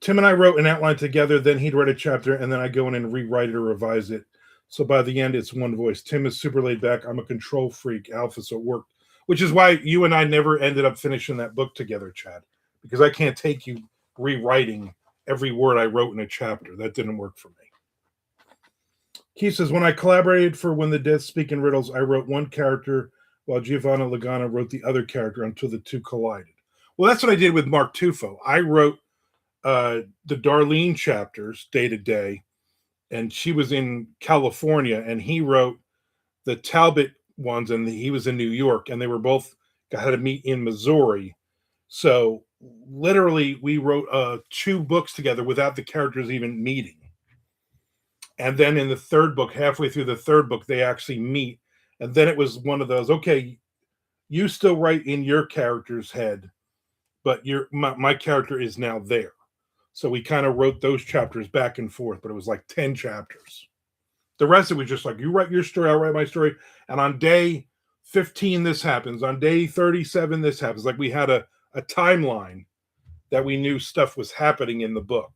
Tim and I wrote an outline together, then he'd write a chapter, and then I go in and rewrite it or revise it. So by the end, it's one voice. Tim is super laid back. I'm a control freak, alpha, so it worked. Which is why you and I never ended up finishing that book together, Chad. Because I can't take you rewriting every word I wrote in a chapter. That didn't work for me. Keith says, when I collaborated for When the Dead Speak in Riddles, I wrote one character while Giovanna Lagana wrote the other character until the two collided. Well, that's what I did with Mark Tufo. I wrote the Darlene chapters day to day, and she was in California, and he wrote the Talbot ones, and he was in New York, and they were both had to meet in Missouri. So literally, we wrote 2 books together without the characters even meeting. And then in the third book, halfway through the third book, they actually meet. And then it was one of those, okay, you still write in your character's head, but my character is now there. So we kind of wrote those chapters back and forth, but it was like 10 chapters. The rest of it was just like, you write your story, I'll write my story. And on day 15, this happens. On day 37, this happens. Like we had a timeline that we knew stuff was happening in the book.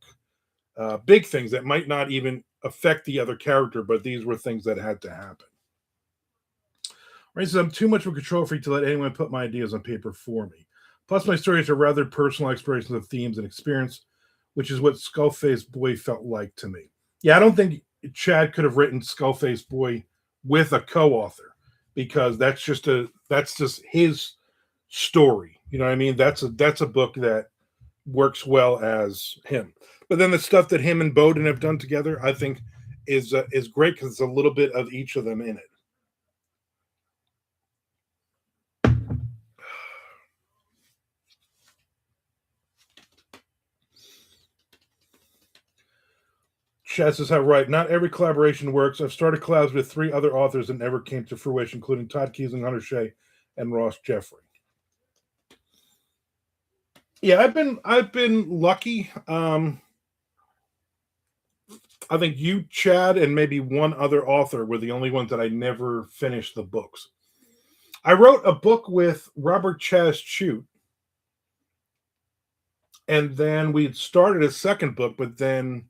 Big things that might not even affect the other character, but these were things that had to happen. Ray says, I'm too much of a control freak to let anyone put my ideas on paper for me. Plus, my stories are rather personal explorations of themes and experience, which is what Skullface Boy felt like to me. Yeah, I don't think Chad could have written Skullface Boy with a co-author, because that's just his story. You know what I mean? That's a book that works well as him. But then the stuff that him and Bowden have done together, I think, is great because it's a little bit of each of them in it. Chad says, how right. Not every collaboration works. I've started collabs with 3 other authors and never came to fruition, including Todd Keysling, Hunter Shea, and Ross Jeffrey. Yeah, I've been lucky. I think you, Chad, and maybe one other author were the only ones that I never finished the books. I wrote a book with Robert Chaz Chute, and then we had started a second book, but then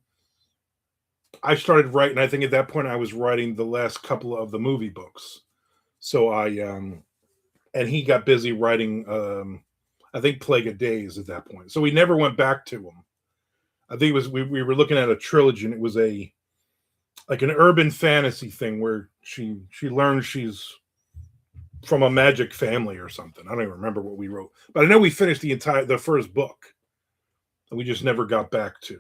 I started writing. I think at that point I was writing the last couple of the movie books. So and he got busy writing, I think, Plague of Days at that point. So we never went back to him. I think it was we were looking at a trilogy, and it was an urban fantasy thing where she learns she's from a magic family or something. I don't even remember what we wrote, but I know we finished the first book, and we just never got back to.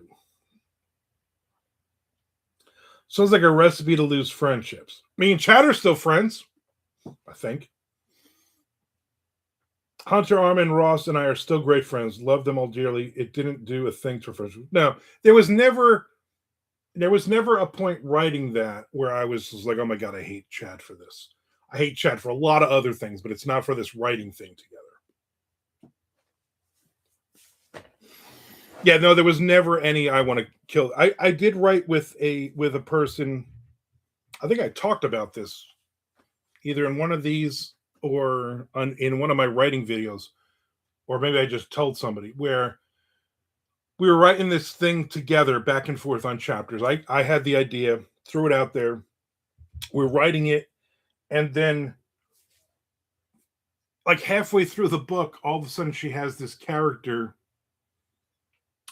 Sounds like a recipe to lose friendships. Me and Chad are still friends, I think. Hunter, Armand, Ross, and I are still great friends. Love them all dearly. It didn't do a thing to friendship. No, there was never a point writing that where I was like, oh my God, I hate Chad for this. I hate Chad for a lot of other things, but it's not for this writing thing together. Yeah, no, there was never any I want to kill. I did write with a person. I think I talked about this either in one of these or in one of my writing videos, or maybe I just told somebody, where we were writing this thing together back and forth on chapters. I had the idea, threw it out there. We're writing it, and then like halfway through the book, all of a sudden she has this character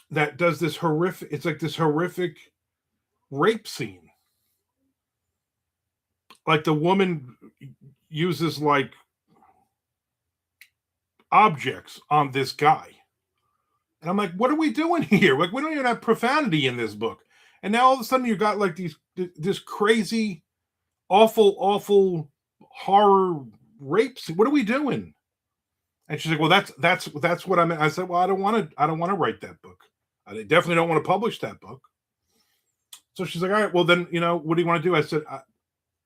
that does this horrific, it's like this horrific rape scene. Like the woman uses like objects on this guy. And I'm like, what are we doing here? Like, we don't even have profanity in this book. And now all of a sudden you got like this crazy, awful horror rape scene. What are we doing? And she's like, well, that's what I meant. I said, well, I don't want to write that book. I definitely don't want to publish that book. So she's like, all right, well then, what do you want to do? I said,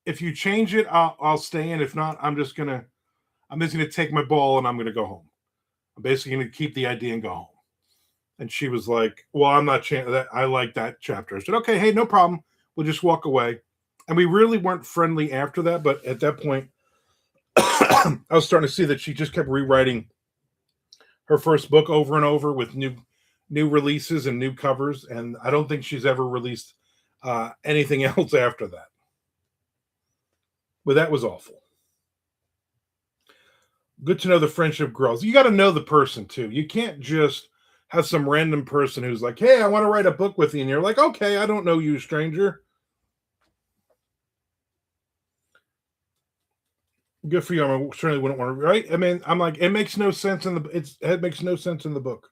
if you change it, I'll stay in. If not, I'm just gonna take my ball and I'm gonna go home. I'm basically gonna keep the idea and go home. And she was like, well, I'm not changing that. I like that chapter. I said, okay, hey, no problem. We'll just walk away. And we really weren't friendly after that. But at that point, I was starting to see that she just kept rewriting her first book over and over with new releases and new covers. And I don't think she's ever released anything else after that. But that was awful. Good to know the friendship grows. You got to know the person too. You can't just have some random person who's like, hey, I want to write a book with you. And you're like, okay, I don't know you, stranger. Good for you. I certainly wouldn't want to write. I mean, I'm like, it makes no sense it makes no sense in the book.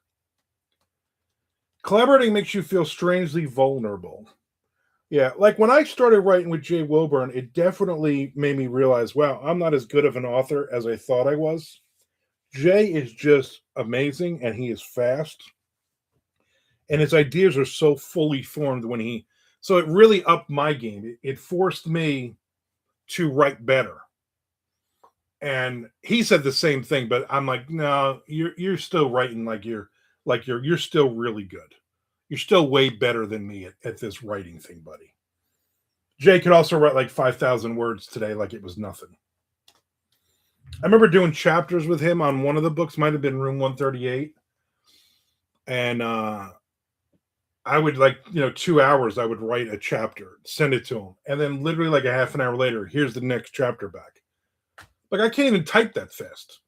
Collaborating makes you feel strangely vulnerable. Yeah, like when I started writing with Jay Wilburn, it definitely made me realize, wow, I'm not as good of an author as I thought I was. Jay is just amazing and he is fast. And his ideas are so fully formed so it really upped my game. It forced me to write better. And he said the same thing, but I'm like, no, you're still writing you're still really good. You're still way better than me at this writing thing, buddy. Jay could also write like 5,000 words today like it was nothing. I remember doing chapters with him on one of the books, might have been Room 138. And I would 2 hours, I would write a chapter, send it to him. And then literally like a half an hour later, here's the next chapter back. Like I can't even type that fast.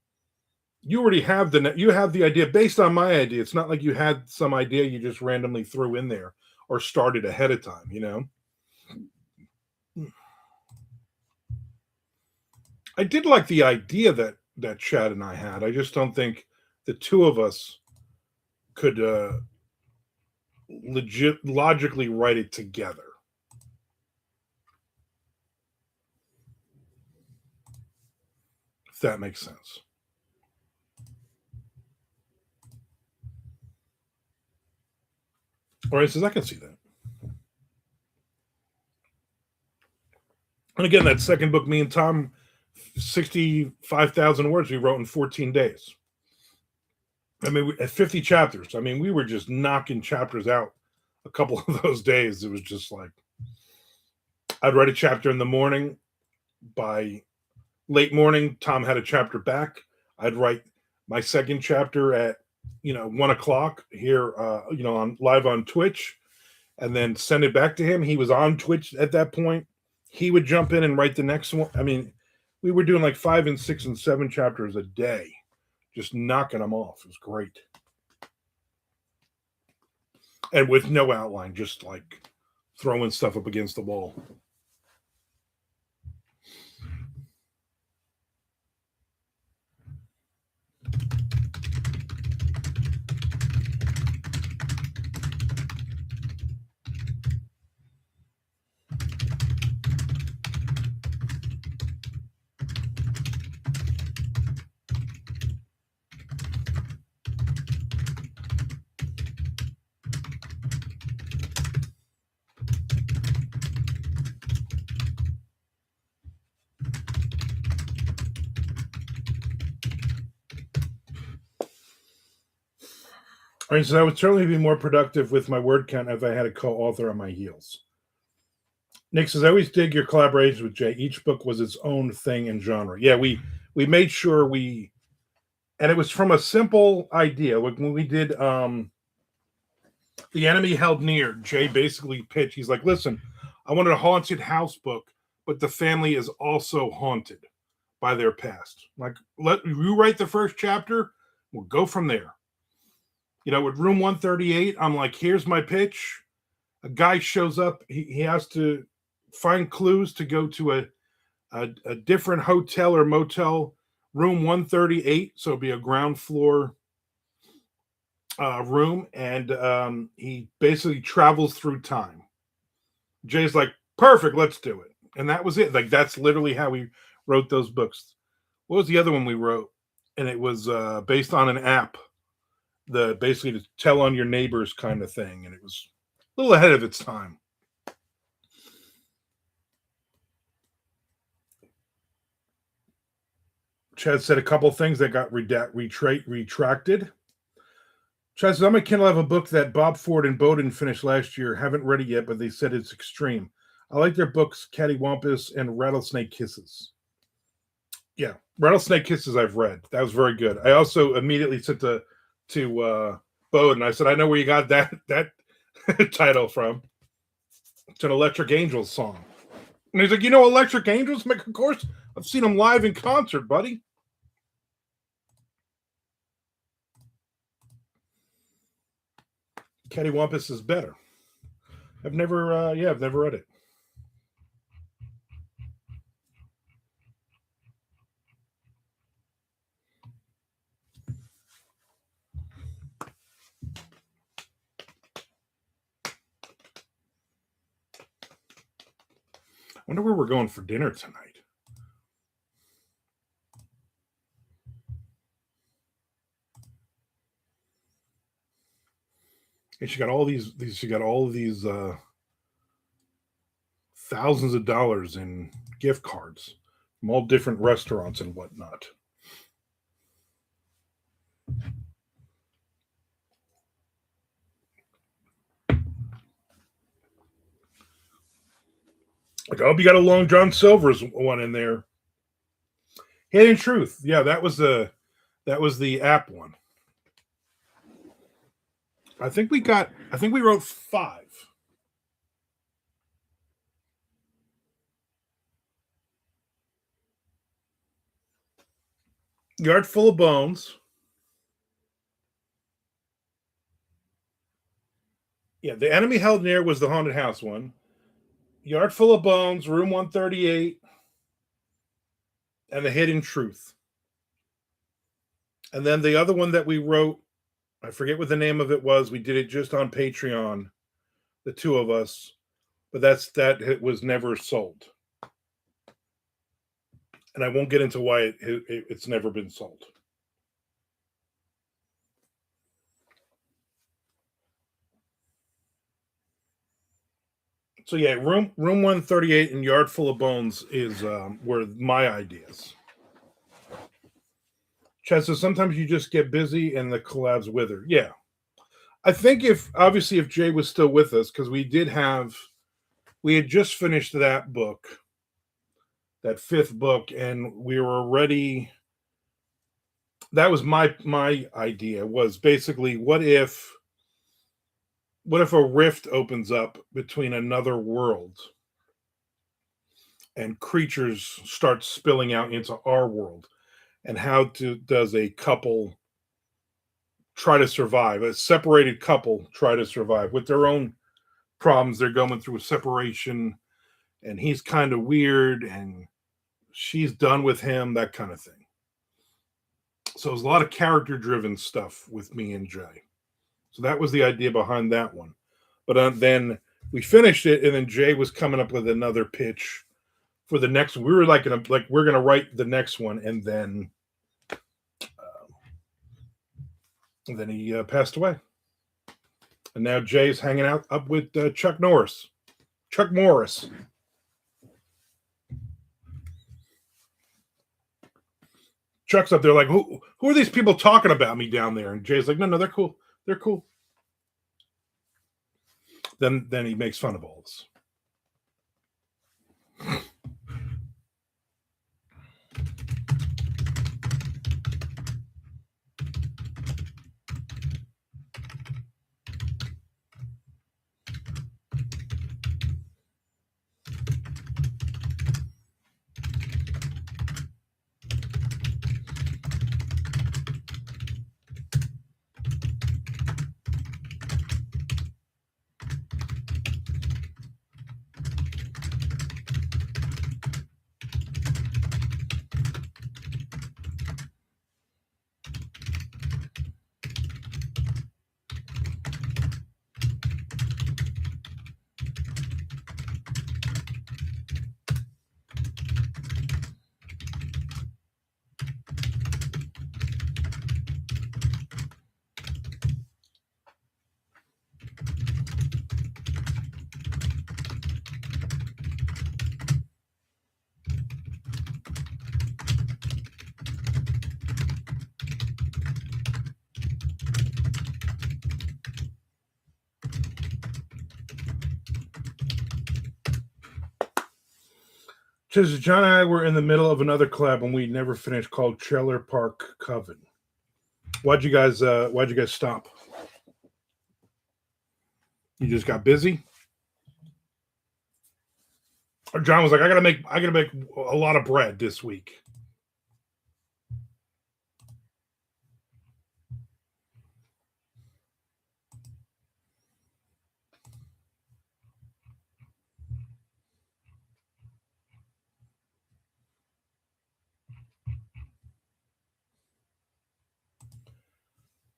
You already have the idea based on my idea. It's not like you had some idea you just randomly threw in there or started ahead of time, I did like the idea that Chad and I had. I just don't think the two of us could logically write it together. If that makes sense. All right, says I can see that. And again, that second book, me and Tom, 65,000 words we wrote in 14 days. I mean, at 50 chapters. I mean, we were just knocking chapters out a couple of those days. It was just like, I'd write a chapter in the morning. By late morning, Tom had a chapter back. I'd write my second chapter at 1:00 here, on live on Twitch, and then send it back to him. He was on Twitch at that point. He would jump in and write the next one. I mean, we were doing like 5 and 6 and 7 chapters a day, just knocking them off. It was great. And with no outline, just like throwing stuff up against the wall. All right, so I would certainly be more productive with my word count if I had a co-author on my heels. Nick says, I always dig your collaborations with Jay. Each book was its own thing and genre. Yeah, we made sure and it was from a simple idea. Like when we did The Enemy Held Near, Jay basically pitched, he's like, listen, I wanted a haunted house book, but the family is also haunted by their past. Like, let you write the first chapter, we'll go from there. With Room 138, I'm like, here's my pitch. A guy shows up. He has to find clues to go to a different hotel or motel, Room 138. So it'll be a ground floor room. And he basically travels through time. Jay's like, perfect, let's do it. And that was it. Like, that's literally how we wrote those books. What was the other one we wrote? and it was based on an app, the basically to tell on your neighbors kind of thing, and it was a little ahead of its time. Chad said a couple things that got retracted. Chad says, I'm a Kindle. I have a book that Bob Ford and Bowden finished last year. Haven't read it yet, but they said it's extreme. I like their books, Cattywampus and Rattlesnake Kisses. Yeah, Rattlesnake Kisses I've read. That was very good. I also immediately said to Bowden, I said, I know where you got that title from. It's an Electric Angels song. And he's like, you know Electric Angels? I'm like, of course. I've seen them live in concert, buddy. Cattywampus is better. I've never read it. I wonder where we're going for dinner tonight. And she got all these thousands of dollars in gift cards from all different restaurants and whatnot. Like, I hope you got a Long John Silver's one in there. Hidden Truth. Yeah, that was the app one. I think we wrote 5. Yard Full of Bones. Yeah, The Enemy Held Near was the haunted house one. Yard Full of Bones, Room 138, and The Hidden Truth. And then the other one that we wrote, I forget what the name of it was. We did it just on Patreon, the two of us, but it was never sold. And I won't get into why it's never been sold. So yeah, room 138 and Yard Full of Bones is were my ideas. Chad says sometimes you just get busy and the collabs wither. Yeah, I think if Jay was still with us, because we had just finished that book, that 5th book, and we were already. That was my idea. Was basically what if a rift opens up between another world and creatures start spilling out into our world, and how does a couple try to survive? A separated couple try to survive with their own problems. They're going through a separation, and he's kind of weird, and she's done with him, that kind of thing. So there's a lot of character-driven stuff with me and Jay. So that was the idea behind that one. But then we finished it, and then Jay was coming up with another pitch for the next. We were we're gonna write the next one, and then he passed away. And now Jay's hanging out up with Chuck Norris. Chuck Morris. Chuck's up there like, who are these people talking about me down there? And Jay's like, no, they're cool. They're cool. Then he makes fun of all this. Just John and I were in the middle of another collab and we never finished called Trailer Park Coven. Why'd you guys stop? You just got busy? Or John was like, I gotta make a lot of bread this week.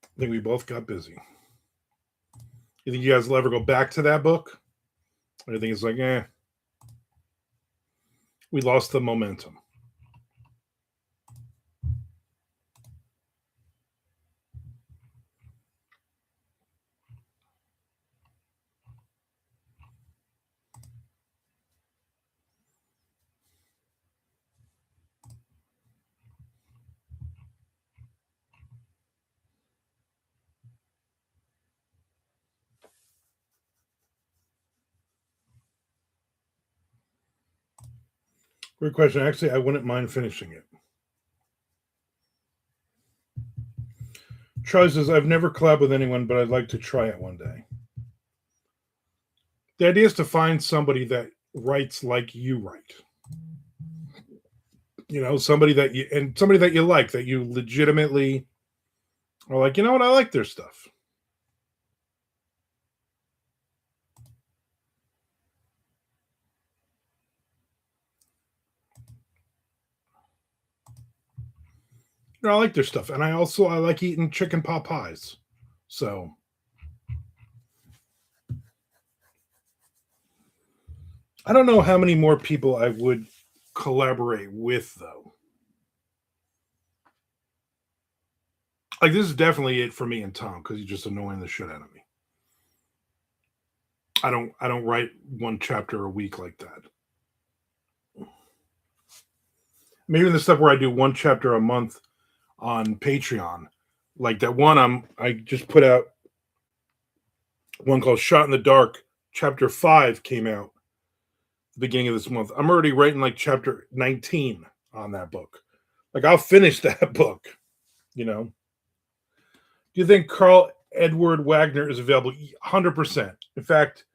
I think we both got busy. You think you guys will ever go back to that book? Or you think it's like, we lost the momentum? Great question. Actually, I wouldn't mind finishing it. Charlie says, I've never collabed with anyone, but I'd like to try it one day. The idea is to find somebody that writes like you write. You know, somebody that you like, that you legitimately are like, you know what, I like their stuff. You know, I like their stuff. And I like eating chicken pot pies. So I don't know how many more people I would collaborate with, though. Like, this is definitely it for me and Tom because he's just annoying the shit out of me. I don't write one chapter a week like that. Maybe the stuff where I do one chapter a month on Patreon, like that one I just put out one called Shot in the Dark. Chapter 5 came out the beginning of this month. I'm already writing like chapter 19 on that book. Like, I'll finish that book, you know. Do you think Carl Edward Wagner is available? 100%. In fact,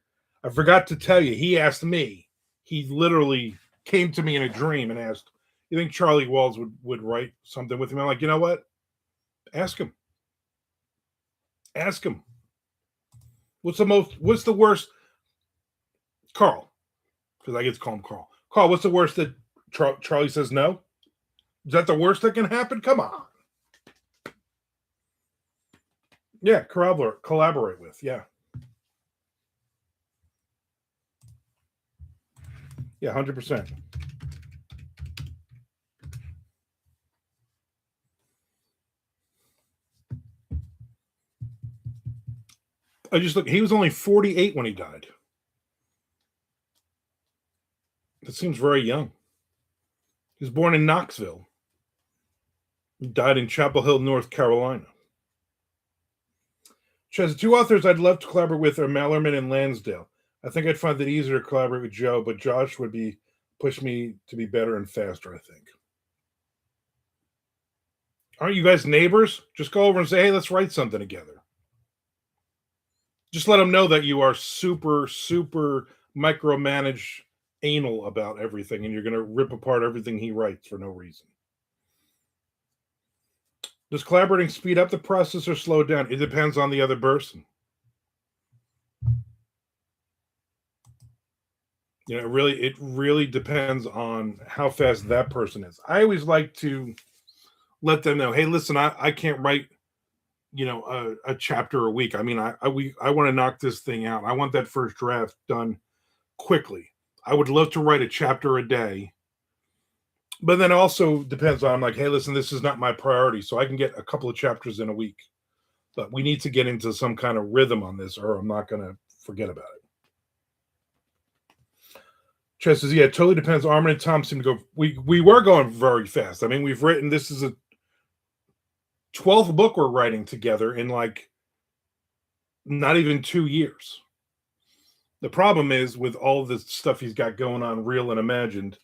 I forgot to tell you, he asked me. He literally came to me in a dream and asked, you think Charlie Walls would write something with him? I'm like, you know what? Ask him. Ask him. What's the worst? Carl. Because I get to call him Carl. Carl, what's the worst that Charlie says no? Is that the worst that can happen? Come on. Yeah, collaborate with. Yeah. Yeah, 100%. I just look, he was only 48 when he died. That seems very young. He was born in Knoxville. He died in Chapel Hill, North Carolina. She has two authors I'd love to collaborate with are Mallerman and Lansdale. I think I'd find it easier to collaborate with Joe, but Josh would push me to be better and faster, I think. Aren't you guys neighbors? Just go over and say, hey, let's write something together. Just let him know that you are super, super micromanage anal about everything and you're going to rip apart everything he writes for no reason. Does collaborating speed up the process or slow it down? It depends on the other person. You know, it really depends on how fast that person is. I always like to let them know, hey, listen, I can't write, you know, a chapter a week. I mean, I want to knock this thing out. I want that first draft done quickly. I would love to write a chapter a day. But then also depends on, I'm like, hey, listen, this is not my priority. So I can get a couple of chapters in a week. But we need to get into some kind of rhythm on this or I'm not going to forget about it. Chess says, yeah, it totally depends. Armand and Tom seem to go. We were going very fast. I mean, this is a 12th book we're writing together in like not even 2 years. The problem is with all the stuff he's got going on, real and imagined,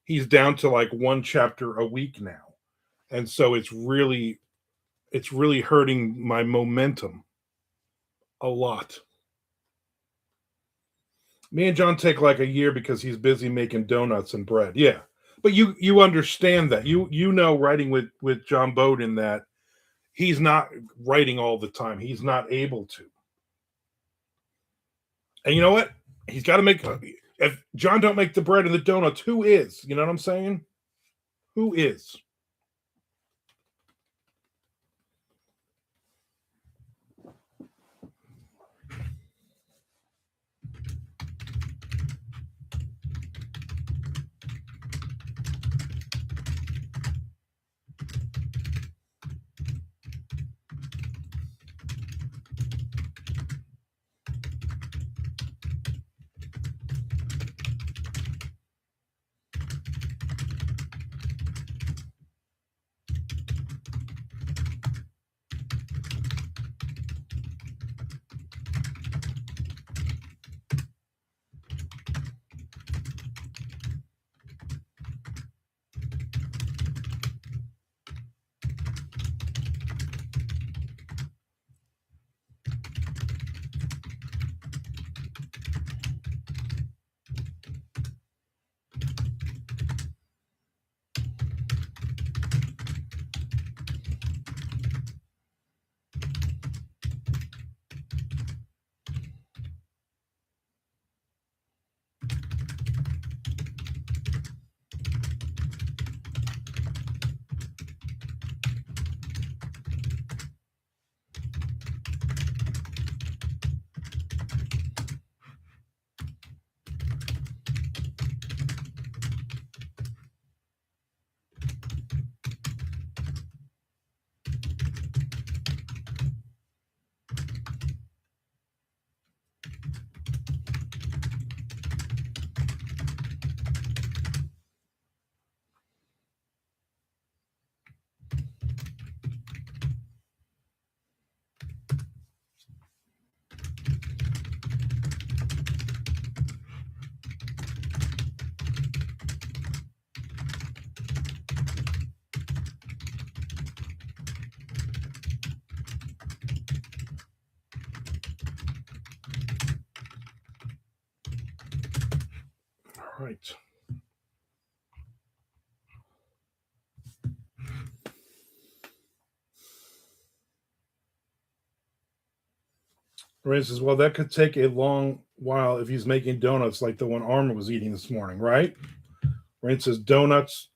he's down to like one chapter a week now. And so it's really hurting my momentum a lot. Me and John take like a year because he's busy making donuts and bread. Yeah. But you understand that. You know writing with John Bowden that he's not writing all the time. He's not able to. And you know what? He's got to make. If John don't make the bread and the donuts, who is? You know what I'm saying? Who is? All right. Ray says, well, that could take a long while if he's making donuts like the one Armand was eating this morning, right? Ray says, donuts.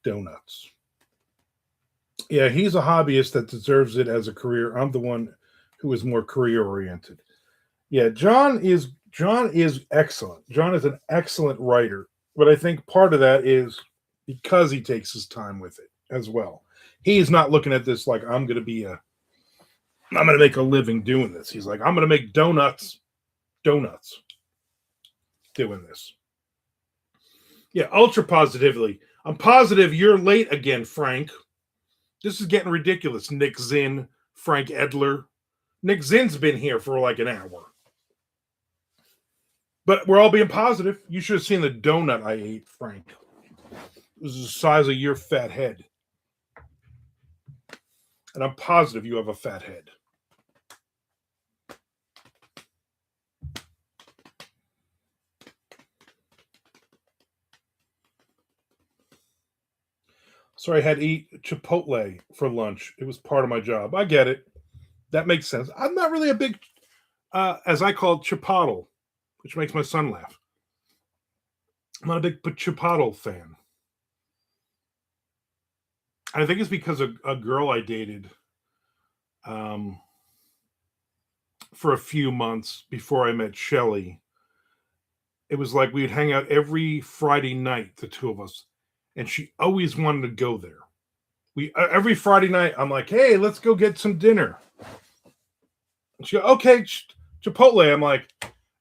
Yeah, he's a hobbyist that deserves it as a career. I'm the one who is more career oriented. Yeah, John is excellent. John is an excellent writer, but I think part of that is because he takes his time with it as well. He's not looking at this like I'm going to make a living doing this. He's like, I'm going to make donuts doing this. Yeah, ultra positively. I'm positive you're late again, Frank. This is getting ridiculous. Nick Zinn, Frank Edler. Nick Zinn's been here for like an hour. But we're all being positive. You should have seen the donut I ate, Frank. It was the size of your fat head. And I'm positive you have a fat head. Sorry, I had to eat Chipotle for lunch. It was part of my job. I get it. That makes sense. I'm not really a big, as I call it, Chipotle, which makes my son laugh. I'm not a big Chipotle fan. I think it's because a girl I dated um, for a few months before I met Shelly. It was like we'd hang out every Friday night, the two of us, and she always wanted to go there. We every Friday night, I'm like, "Hey, let's go get some dinner." And she go, "Okay, Chipotle." I'm like,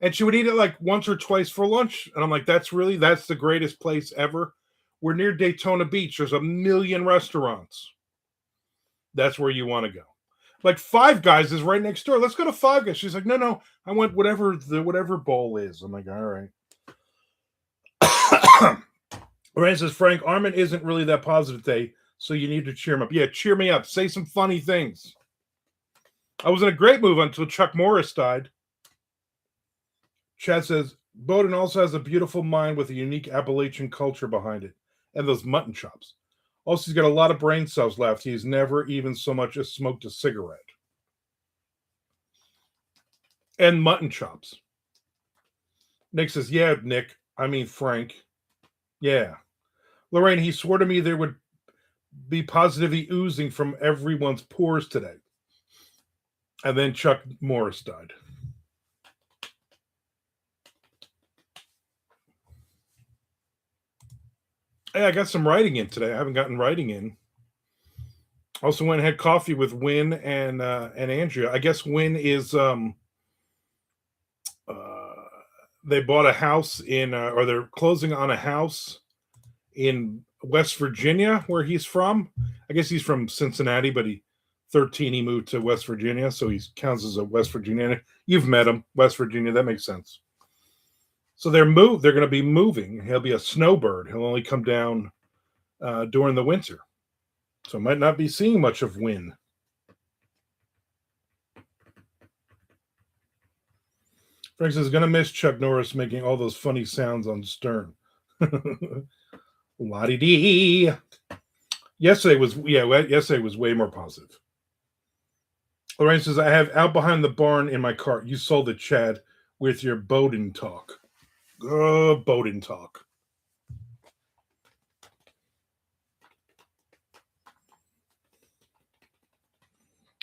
and she would eat it like once or twice for lunch, and I'm like, that's the greatest place ever. We're near Daytona Beach. There's a million restaurants. That's where you want to go. Like Five Guys is right next door. Let's go to Five Guys. She's like, no, I want whatever bowl is. I'm like, all right. Ryan says, Frank, Armand isn't really that positive today, so you need to cheer him up. Yeah, cheer me up. Say some funny things. I was in a great mood until Chuck Norris died. Chad says, Bowden also has a beautiful mind with a unique Appalachian culture behind it, and those mutton chops. Also, he's got a lot of brain cells left. He's never even so much as smoked a cigarette. And mutton chops. Nick says, yeah, Nick. I mean, Frank. Yeah. Lorraine, he swore to me there would be positivity oozing from everyone's pores today. And then Chuck Morris died. Hey, I got some writing in today. I haven't gotten writing in. Also went and had coffee with Win and Andrea. I guess Win is they bought a house in or they're closing on a house in West Virginia, where he's from. I guess he's from Cincinnati, but he moved to West Virginia, so he counts as a West Virginian. You've met him, West Virginia. That makes sense. So they're going to be moving. He'll be a snowbird. He'll only come down during the winter, so might not be seeing much of Win. Frank says, going to miss Chuck Norris making all those funny sounds on Stern. La-dee-dee. Yesterday was way more positive. Lorraine says, I have out behind the barn in my cart. You sold it, Chad, with your Bowden talk. Bowden talk.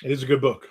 It is a good book.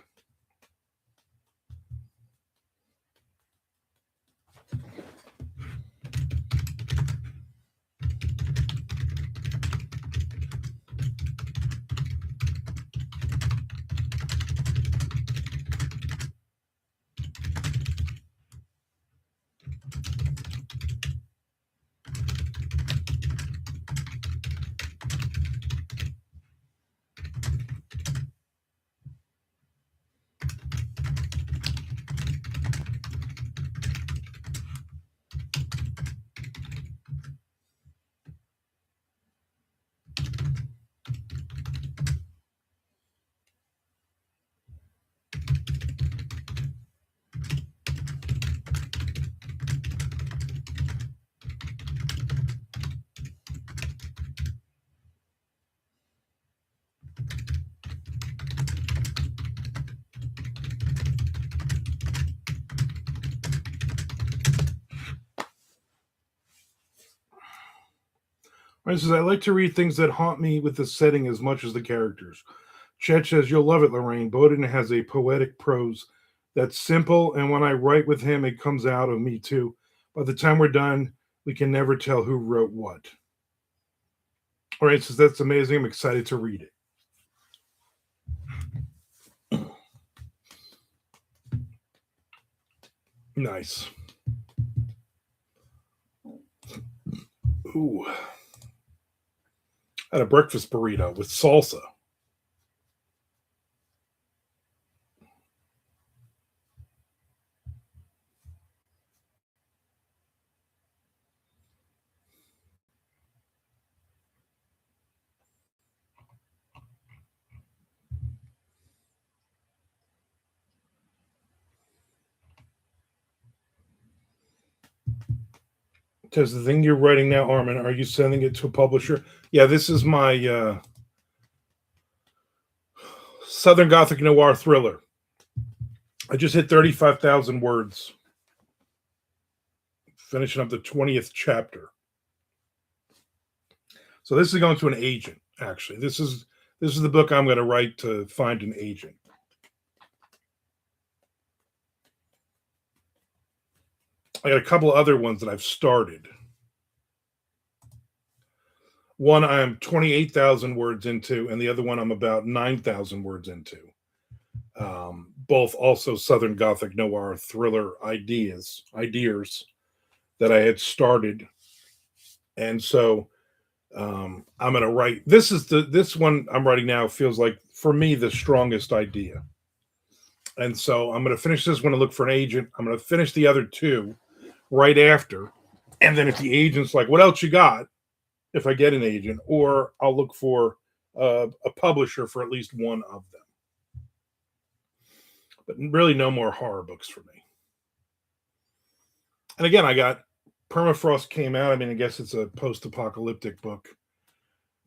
Ryan says, I like to read things that haunt me with the setting as much as the characters. Chet says, you'll love it, Lorraine. Bowden has a poetic prose that's simple, and when I write with him, it comes out of me too. By the time we're done, we can never tell who wrote what. All right, says, that's amazing. I'm excited to read it. Nice. Ooh. I had a breakfast burrito with salsa. Because the thing you're writing now, Armin, are you sending it to a publisher? Yeah, this is my Southern Gothic Noir thriller. I just hit 35,000 words. Finishing up the 20th chapter. So this is going to an agent, actually. This is the book I'm going to write to find an agent. I got a couple of other ones that I've started. One I'm 28,000 words into, and the other one I'm about 9,000 words into. Both also Southern Gothic Noir thriller ideas that I had started. And so I'm going to write. This one I'm writing now feels like, for me, the strongest idea. And so I'm going to finish this one and look for an agent. I'm going to finish the other two right after. And then if the agent's like, what else you got? if I get an agent, or I'll look for a publisher for at least one of them. But really, no more horror books for me. And again, I got Permafrost came out. I mean, I guess it's a post-apocalyptic book,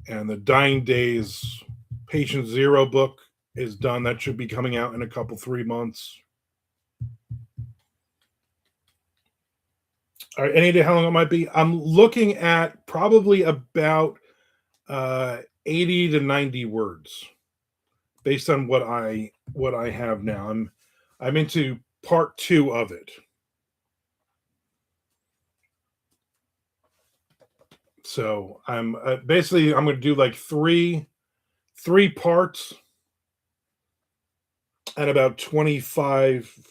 and the Dying Days Patient Zero book is done. That should be coming out in a couple 3 months. All right, any idea how long it might be? I'm looking at probably about 80 to 90 words, based on what I have now. I'm into part 2 of it. So I'm basically I'm going to do like three parts at about 25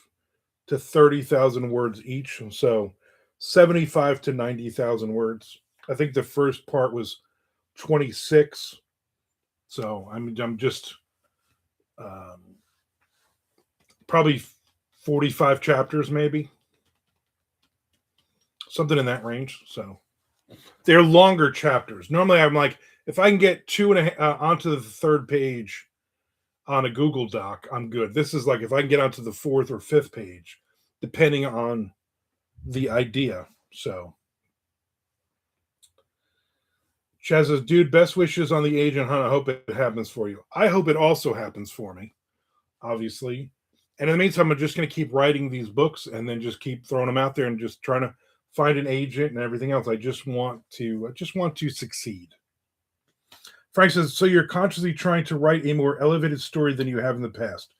to 30,000 words each. So 75 to 90,000 words. I think the first part was 26. So I'm just probably 45 chapters, maybe something in that range. So they're longer chapters. Normally, I'm like, if I can get onto the third page on a Google Doc, I'm good. This is like if I can get onto the fourth or fifth page, depending on the idea. So Chaz says, dude, best wishes on the agent hunt. I hope it happens for you. I hope it also happens for me, obviously. And in the meantime, I'm just going to keep writing these books and then just keep throwing them out there and just trying to find an agent and everything else. I just want to succeed. Frank says, so you're consciously trying to write a more elevated story than you have in the past.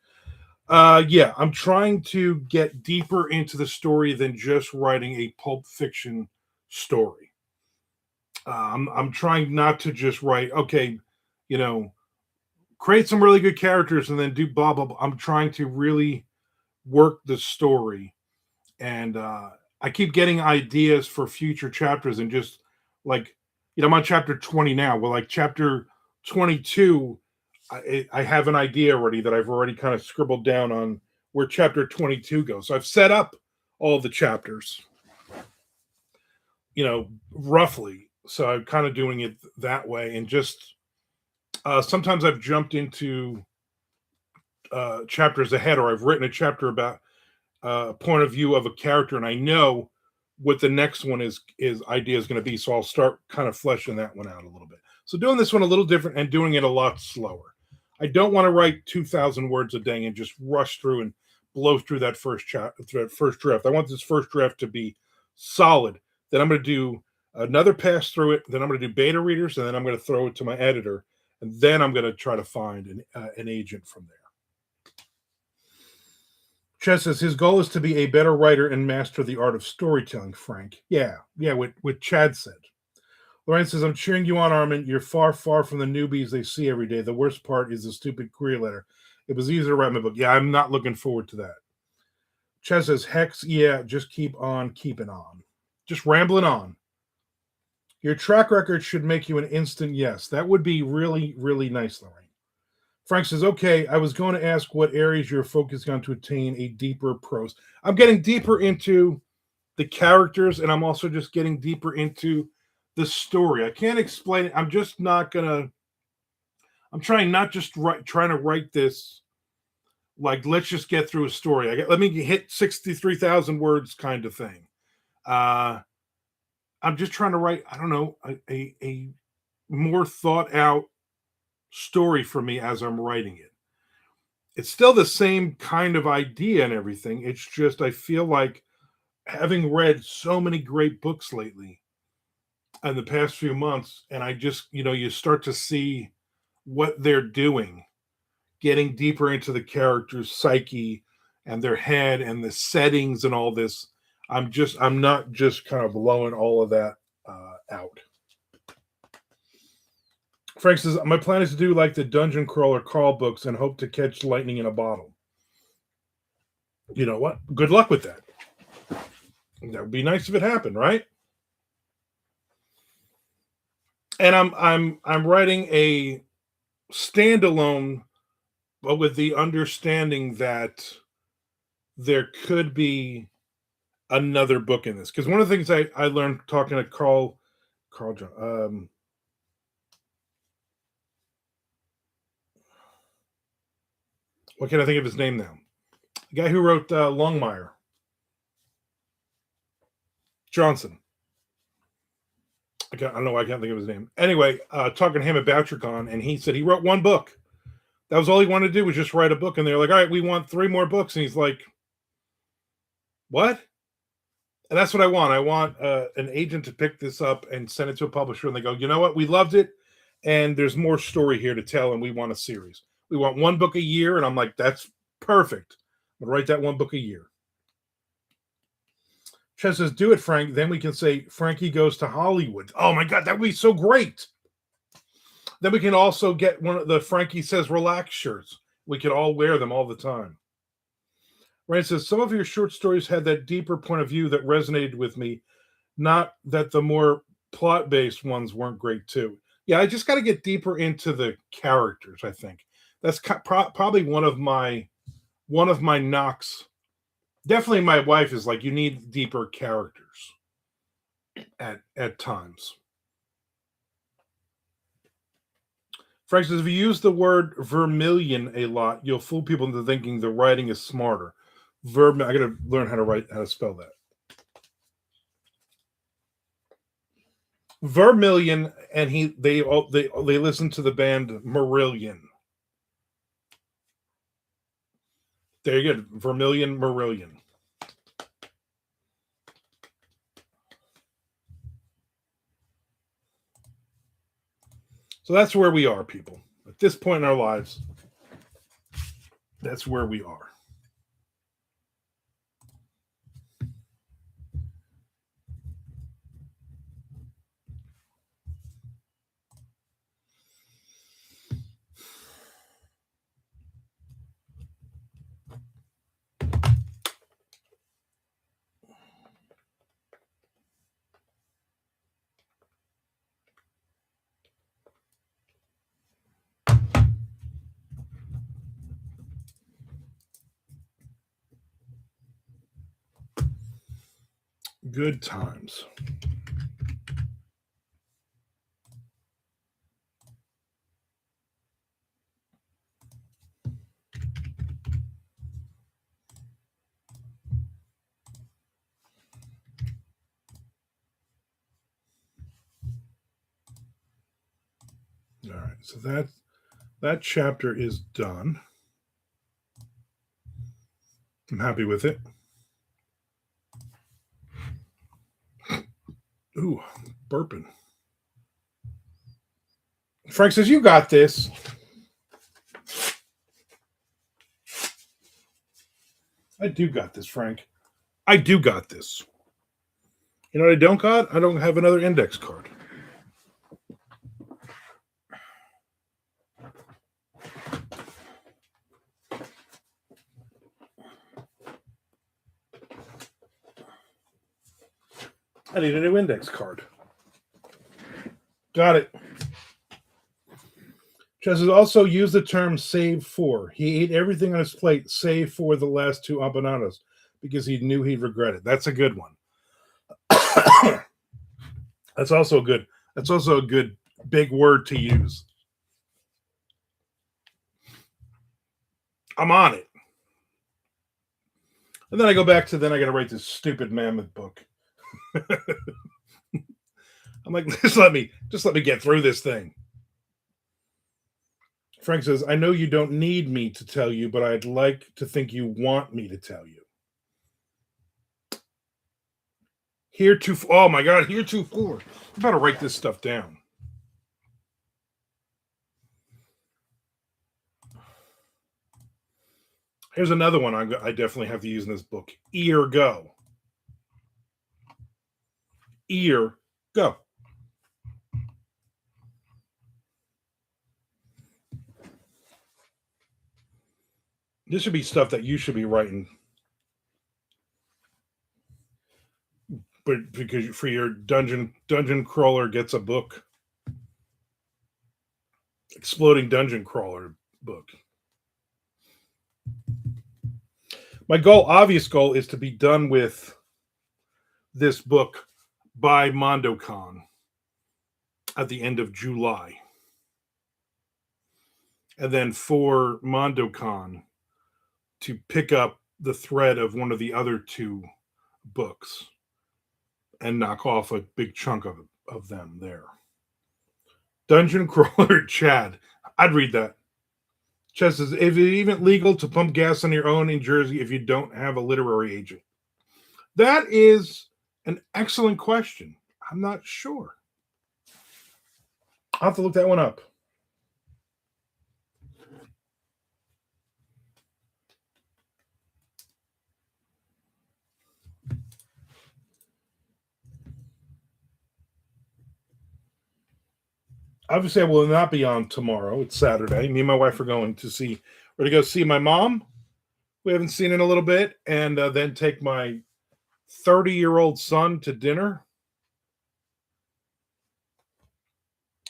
Yeah, I'm trying to get deeper into the story than just writing a pulp fiction story. I'm trying not to just write, okay, create some really good characters and then do blah, blah, blah. I'm trying to really work the story. And I keep getting ideas for future chapters and just like, I'm on chapter 20 now. Well, like chapter 22, I have an idea already that I've already kind of scribbled down on where chapter 22 goes. So I've set up all the chapters, roughly. So I'm kind of doing it that way. And just sometimes I've jumped into chapters ahead, or I've written a chapter about point of view of a character, and I know what the next one is idea is going to be. So I'll start kind of fleshing that one out a little bit. So doing this one a little different and doing it a lot slower. I don't want to write 2,000 words a day and just rush through and blow through that first draft. I want this first draft to be solid. Then I'm going to do another pass through it. Then I'm going to do beta readers, and then I'm going to throw it to my editor, and then I'm going to try to find an agent from there. Chess says his goal is to be a better writer and master the art of storytelling, Frank. Yeah, what Chad said. Lorraine says, I'm cheering you on, Armand. You're far, far from the newbies they see every day. The worst part is the stupid query letter. It was easy to write my book. Yeah, I'm not looking forward to that. Chaz says, Hex, yeah, just keep on keeping on. Just rambling on. Your track record should make you an instant yes. That would be really, really nice, Lorraine. Frank says, okay, I was going to ask what areas you're focusing on to attain a deeper prose. I'm getting deeper into the characters, and I'm also just getting deeper into the story. I can't explain it. I'm just not going to, I'm trying not just trying to write this like, let's just get through a story. Let me hit 63,000 words kind of thing. I'm just trying to write, I don't know, a more thought out story for me as I'm writing it. It's still the same kind of idea and everything. It's just I feel like having read so many great books lately in the past few months, and I just, you start to see what they're doing, getting deeper into the character's psyche and their head and the settings and all this. I'm not just kind of blowing all of that out. Frank says, my plan is to do like the Dungeon Crawler Crawl books and hope to catch lightning in a bottle. You know what? Good luck with that. That would be nice if it happened, right? And I'm writing a standalone, but with the understanding that there could be another book in this. Because one of the things I learned talking to Carl What can I think of his name now? The guy who wrote Longmire. Johnson. I don't know why I can't think of his name. Anyway, talking to him at BoucherCon, and he said he wrote one book. That was all he wanted to do, was just write a book. And they're like, all right, we want 3 more books. And he's like, what? And that's what I want. I want an agent to pick this up and send it to a publisher. And they go, you know what? We loved it. And there's more story here to tell. And we want a series. We want 1 book a year. And I'm like, that's perfect. I'll write that 1 book a year. Ches says, do it, Frank. Then we can say Frankie goes to Hollywood. Oh my God, that would be so great. Then we can also get one of the Frankie Says Relax shirts. We could all wear them all the time. Rand says, some of your short stories had that deeper point of view that resonated with me. Not that the more plot-based ones weren't great too. Yeah, I just got to get deeper into the characters, I think. That's probably one of my knocks. Definitely my wife is like, you need deeper characters at times. Frank says, if you use the word vermilion a lot, you'll fool people into thinking the writing is smarter. I got to learn how to spell that. Vermilion, and they listen to the band Marillion. There you go, Vermilion, Marillion. So that's where we are, people. At this point in our lives, that's where we are. Good times. All right, so that chapter is done. I'm happy with it. Ooh, burping. Frank says, you got this. I do got this, Frank. I do got this. You know what I don't got? I don't have another index card. I need a new index card. Got it. Chess has also used the term save for. He ate everything on his plate save for the last 2 empanadas because he knew he'd regret it. That's a good one. That's also good. That's also a good big word to use. I'm on it. And then I go back to, then I got to write this stupid mammoth book. I'm like, just let me get through this thing. Frank says, I know you don't need me to tell you, but I'd like to think you want me to tell you. Oh my God, heretofore. I better write this stuff down. Here's another one I definitely have to use in this book. Ear go. Ear go. This should be stuff that you should be writing. But because for your dungeon crawler gets a book. Exploding dungeon crawler book. My obvious goal is to be done with this book by MondoCon at the end of July. And then for MondoCon, to pick up the thread of one of the other two books and knock off a big chunk of them there. Dungeon Crawler Chad. I'd read that. Chad says, is it even legal to pump gas on your own in Jersey if you don't have a literary agent? That is an excellent question. I'm not sure. I'll have to look that one up. Obviously, I will not be on tomorrow. It's Saturday. Me and my wife are going to see. We're going to go see my mom. We haven't seen in a little bit, and then take my 30-year-old son to dinner.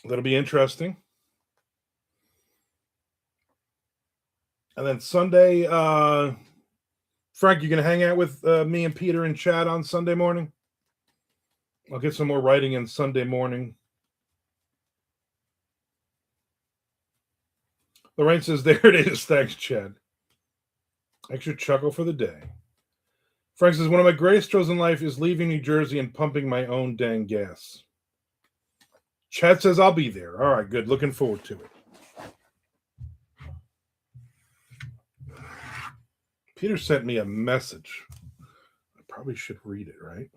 That'll be interesting. And then Sunday, Frank, you going to hang out with me and Peter and Chad on Sunday morning? I'll get some more writing in Sunday morning. Lorraine says, there it is. Thanks, Chad. Extra chuckle for the day. Frank says, one of my greatest thrills in life is leaving New Jersey and pumping my own dang gas. Chad says, I'll be there. All right, good. Looking forward to it. Peter sent me a message. I probably should read it, right?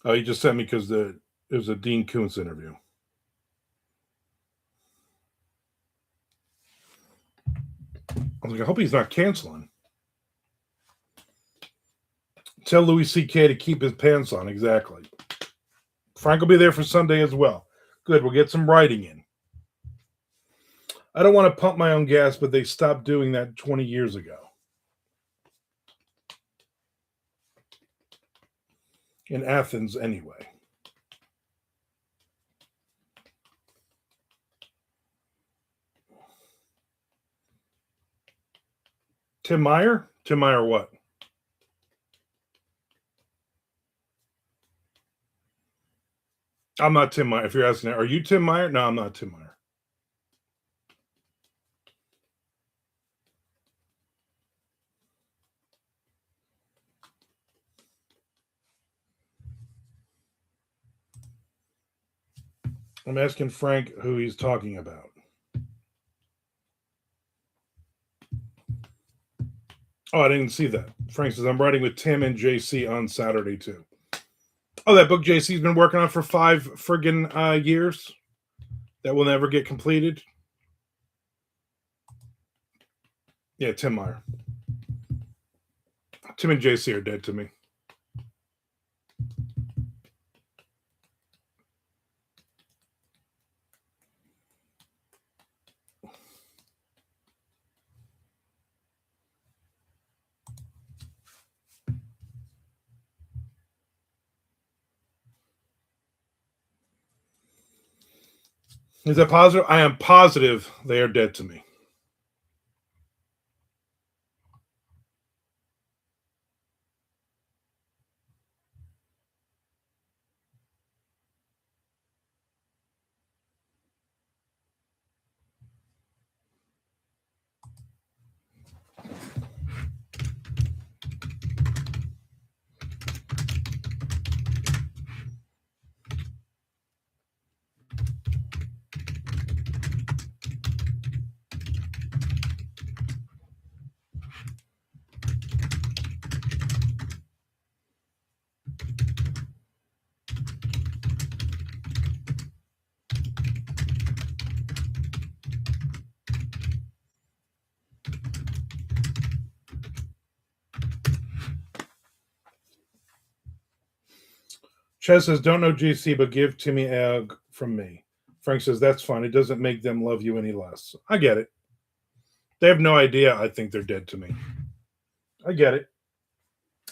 Oh, he just sent me because it was a Dean Koontz interview. I was like, I hope he's not canceling. Tell Louis C.K. to keep his pants on. Exactly. Frank will be there for Sunday as well. Good. We'll get some writing in. I don't want to pump my own gas, but they stopped doing that 20 years ago. In Athens, anyway. Tim Meyer? Tim Meyer what? I'm not Tim Meyer. If you're asking that, are you Tim Meyer? No, I'm not Tim Meyer. I'm asking Frank who he's talking about. Oh, I didn't see that. Frank says, I'm writing with Tim and JC on Saturday, too. Oh, that book JC's been working on for 5 friggin' years that will never get completed. Yeah, Tim Meyer. Tim and JC are dead to me. Is that positive? I am positive they are dead to me. Ches says, don't know GC, but give Timmy Ag from me. Frank says, that's fine. It doesn't make them love you any less. I get it. They have no idea I think they're dead to me. I get it.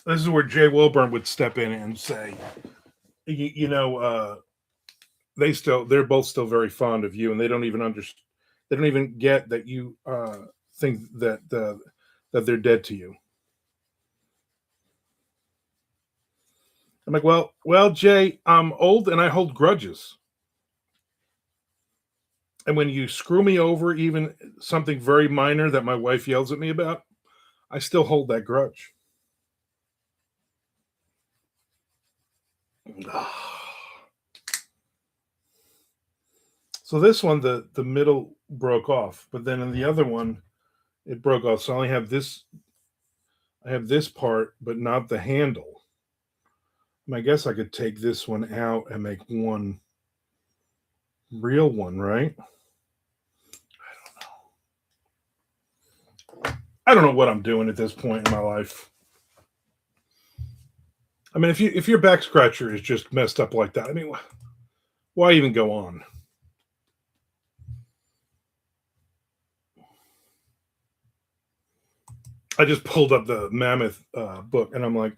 This is where Jay Wilburn would step in and say, they're both still very fond of you, and they don't even understand. They don't even get that you think that they're dead to you. I'm like, well, Jay, I'm old and I hold grudges. And when you screw me over, even something very minor that my wife yells at me about, I still hold that grudge. So this one, the middle broke off, but then in the other one, it broke off. So I only have this. I have this part, but not the handle. I guess I could take this one out and make one real one, right? I don't know what I'm doing at this point in my life. I mean, if your back scratcher is just messed up like that, I mean, why even go on? I just pulled up the Mammoth book, and I'm like,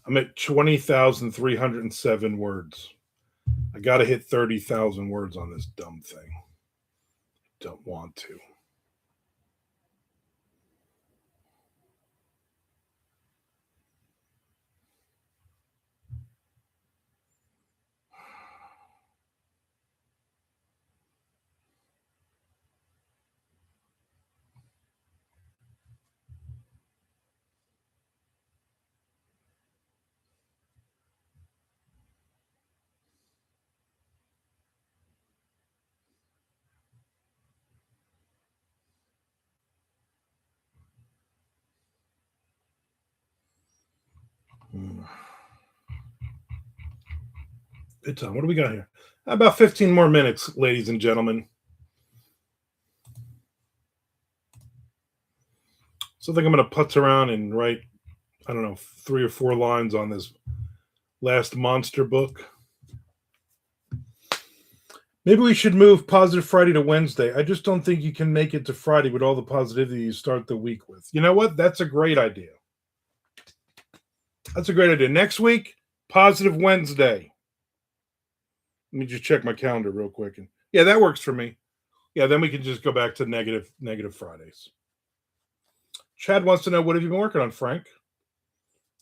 I'm at 20,307 words. I got to hit 30,000 words on this dumb thing. Don't want to. Good time. What do we got here? About 15 more minutes, ladies and gentlemen. So I think I'm going to putz around and write, I don't know, 3 or 4 lines on this last monster book. Maybe we should move Positive Friday to Wednesday. I just don't think you can make it to Friday with all the positivity you start the week with. You know what? That's a great idea. That's a great idea. Next week, Positive Wednesday. Let me just check my calendar real quick. And yeah, that works for me. Yeah, then we can just go back to negative Fridays. Chad wants to know, what have you been working on, Frank?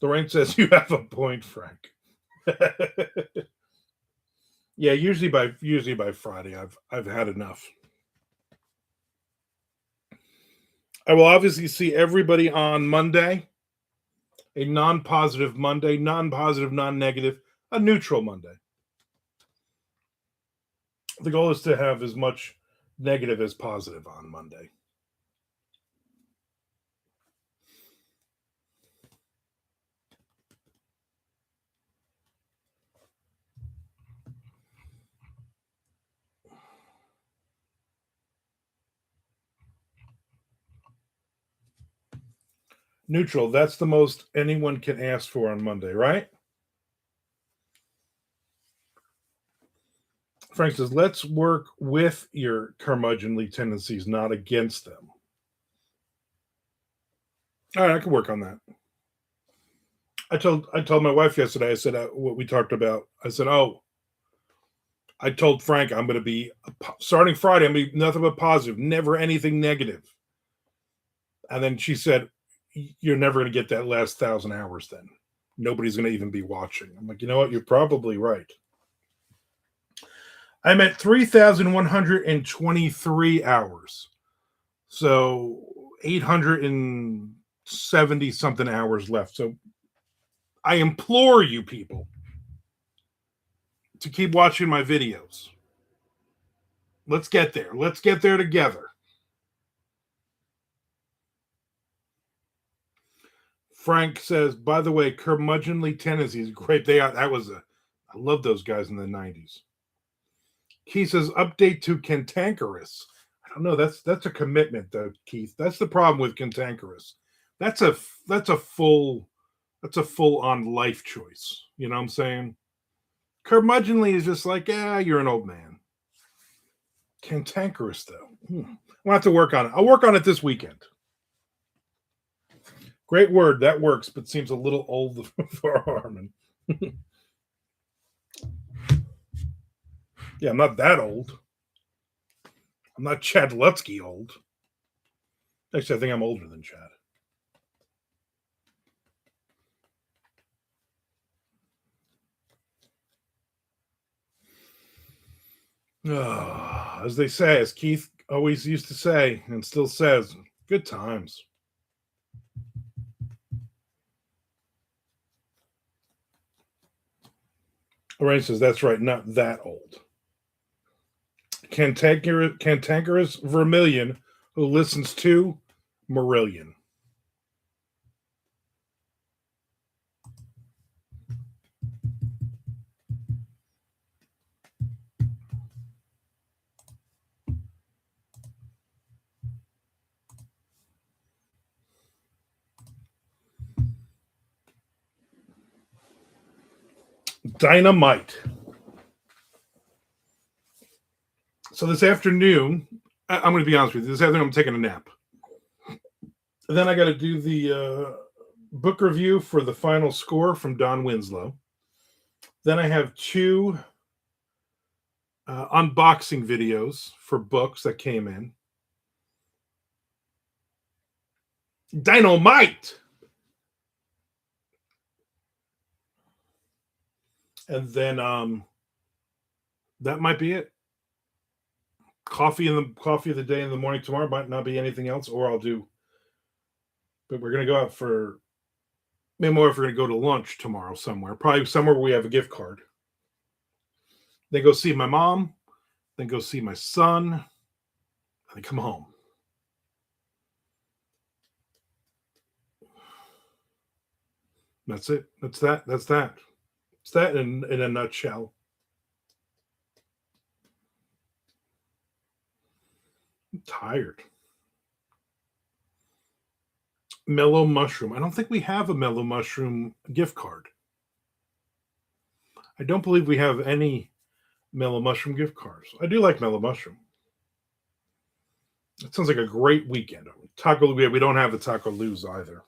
Lorraine says you have a point, Frank. Yeah, usually by Friday, I've had enough. I will obviously see everybody on Monday. A non-positive Monday, non-positive, non-negative, a neutral Monday. The goal is to have as much negative as positive on Monday. Neutral, that's the most anyone can ask for on Monday, right? Frank says, let's work with your curmudgeonly tendencies, not against them. All right, I can work on that. I told my wife yesterday, I said, what we talked about. I said, I told Frank I'm going to be, starting Friday, I'm going to be nothing but positive, never anything negative. And then she said, you're never going to get that last 1,000 hours then. Nobody's going to even be watching. I'm like, you know what? You're probably right. I'm at 3,123 hours. So 870 something hours left. So I implore you people to keep watching my videos. Let's get there. Let's get there together. Frank says, by the way, curmudgeonly tendencies, great. I love those guys in the 90s. Keith says, update to cantankerous. I don't know. That's a commitment, though, Keith. That's the problem with cantankerous. That's a full on life choice. You know what I'm saying? Curmudgeonly is just like, you're an old man. Cantankerous, though. I'll have to work on it. I'll work on it this weekend. Great word. That works, but seems a little old for Armand. Yeah, I'm not that old. I'm not Chad Lutsky old. Actually, I think I'm older than Chad. As they say, as Keith always used to say and still says, good times. Lorraine says, that's right, not that old. Cantankerous Vermilion, who listens to Marillion. Dynamite. So this afternoon, I'm going to be honest with you. This afternoon, I'm taking a nap. And then I got to do the book review for the final score from Don Winslow. Then I have 2 unboxing videos for books that came in. Dynamite! And then that might be it. Coffee of the day in the morning tomorrow might not be anything else, or I'll do. But we're gonna go out for maybe more if we're gonna go to lunch tomorrow somewhere. Probably somewhere where we have a gift card. Then go see my mom, then go see my son, and then come home. That's it. That's that. It's that in a nutshell. I'm tired. Mellow Mushroom. I don't think we have a Mellow Mushroom gift card. I don't believe we have any Mellow Mushroom gift cards. I do like Mellow Mushroom. It sounds like a great weekend. Taco, we don't have the Taco Luz either.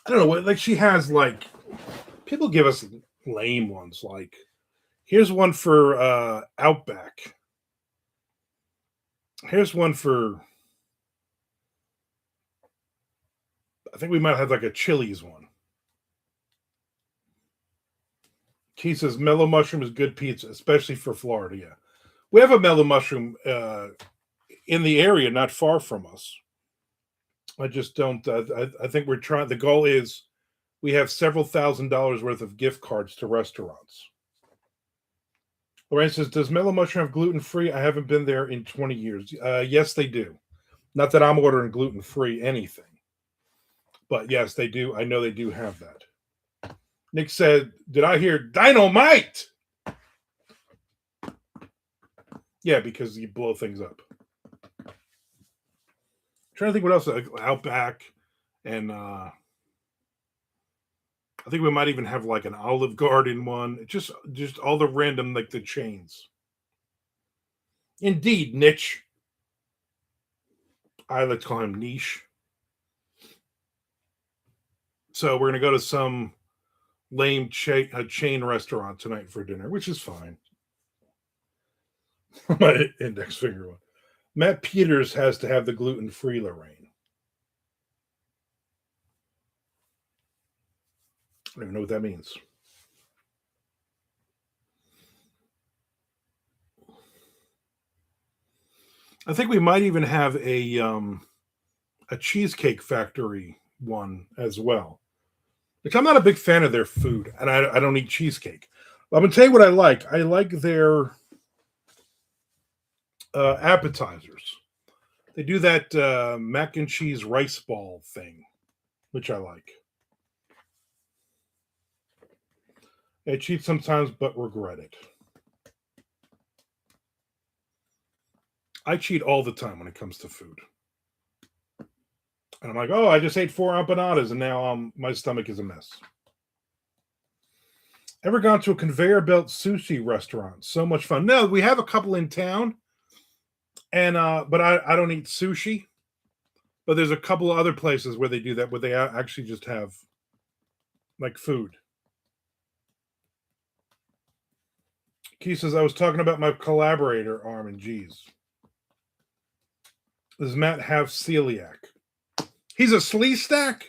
I don't know what, like, she has, like, people give us lame ones. Like, here's one for Outback. Here's one for, I think we might have like a Chili's one. Keith says Mellow Mushroom is good pizza, especially for Florida. Yeah, we have a Mellow Mushroom in the area, not far from us. I just don't. I think we're trying. The goal is we have several $1,000s worth of gift cards to restaurants. Lorraine says, does Mellow Mushroom have gluten-free? I haven't been there in 20 years. Yes, they do. Not that I'm ordering gluten-free anything. But yes, they do. I know they do have that. Nick said, did I hear dynamite? Yeah, because you blow things up. I'm trying to think what else. Like Outback and I think we might even have like an Olive Garden one. Just all the random, like the chains. Indeed, niche. I like to call him niche. So we're gonna go to some lame chain restaurant tonight for dinner, which is fine. My index finger one. Matt Peters has to have the gluten-free, Lorraine. I don't even know what that means. I think we might even have a Cheesecake Factory one as well. Which I'm not a big fan of their food, and I don't eat cheesecake. I'm gonna tell you what I like. I like their appetizers. They do that mac and cheese rice ball thing, which I like. I cheat sometimes, but regret it. I cheat all the time when it comes to food. And I'm like, oh, I just ate 4 empanadas, and now my stomach is a mess. Ever gone to a conveyor belt sushi restaurant? So much fun. No, we have a couple in town, and but I don't eat sushi. But there's a couple of other places where they do that, where they actually just have like food. Keith says, I was talking about my collaborator, Armand. Geez. Does Matt have celiac? He's a slee stack?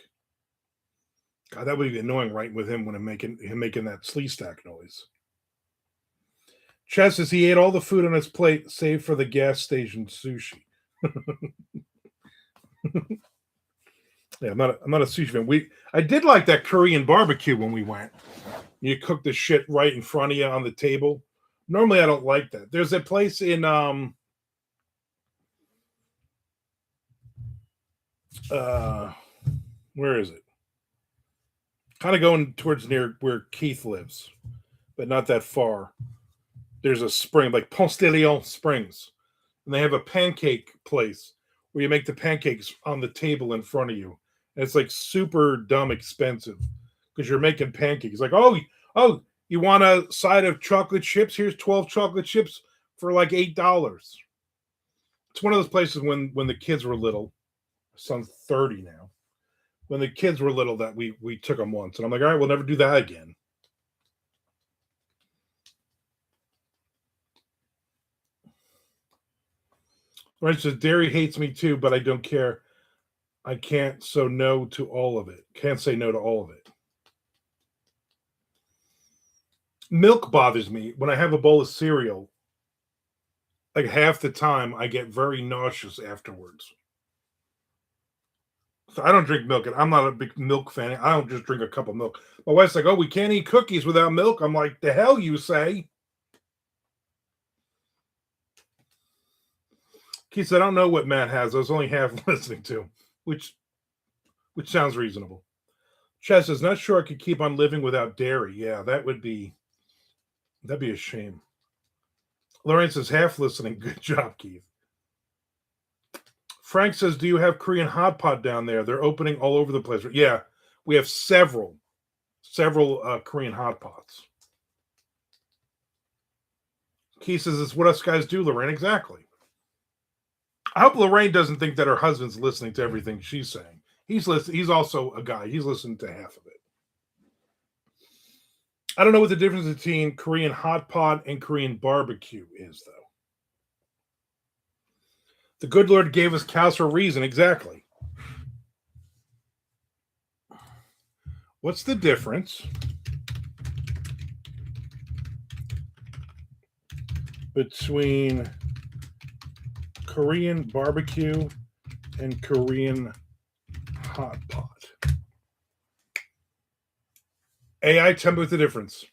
God, that would be annoying, right, with him when I'm making that slee stack noise. Chess says he ate all the food on his plate, save for the gas station sushi. Yeah, I'm not a sushi fan. I did like that Korean barbecue when we went. You cook the shit right in front of you on the table. Normally, I don't like that. There's a place in where is it? Kind of going towards near where Keith lives, but not that far. There's a spring like Ponce de Leon Springs, and they have a pancake place where you make the pancakes on the table in front of you. And it's like super dumb expensive because you're making pancakes. Like, oh, you want a side of chocolate chips? Here's 12 chocolate chips for like $8. It's one of those places when the kids were little. My son's 30 now. When the kids were little, that we took them once, and I'm like, all right, we'll never do that again. Right, says dairy hates me too, but I don't care. I can't so no to all of it. Can't say no to all of it. Milk bothers me. When I have a bowl of cereal, like half the time I get very nauseous afterwards. So I don't drink milk, and I'm not a big milk fan. I don't just drink a cup of milk. My wife's like, oh, we can't eat cookies without milk. I'm like, the hell you say? Keith said, I don't know what Matt has. I was only half listening to, which sounds reasonable. Chess is not sure I could keep on living without dairy. Yeah, that'd be a shame. Lawrence is half listening. Good job, Keith. Frank says, do you have Korean hot pot down there? They're opening all over the place. Yeah, we have several Korean hot pots. Keith says, it's what us guys do, Lorraine. Exactly. I hope Lorraine doesn't think that her husband's listening to everything she's saying. He's also a guy. He's listening to half of it. I don't know what the difference between Korean hot pot and Korean barbecue is, though. The good Lord gave us cows for a reason. Exactly. What's the difference between Korean barbecue and Korean hot pot? AI, tell me what's the difference.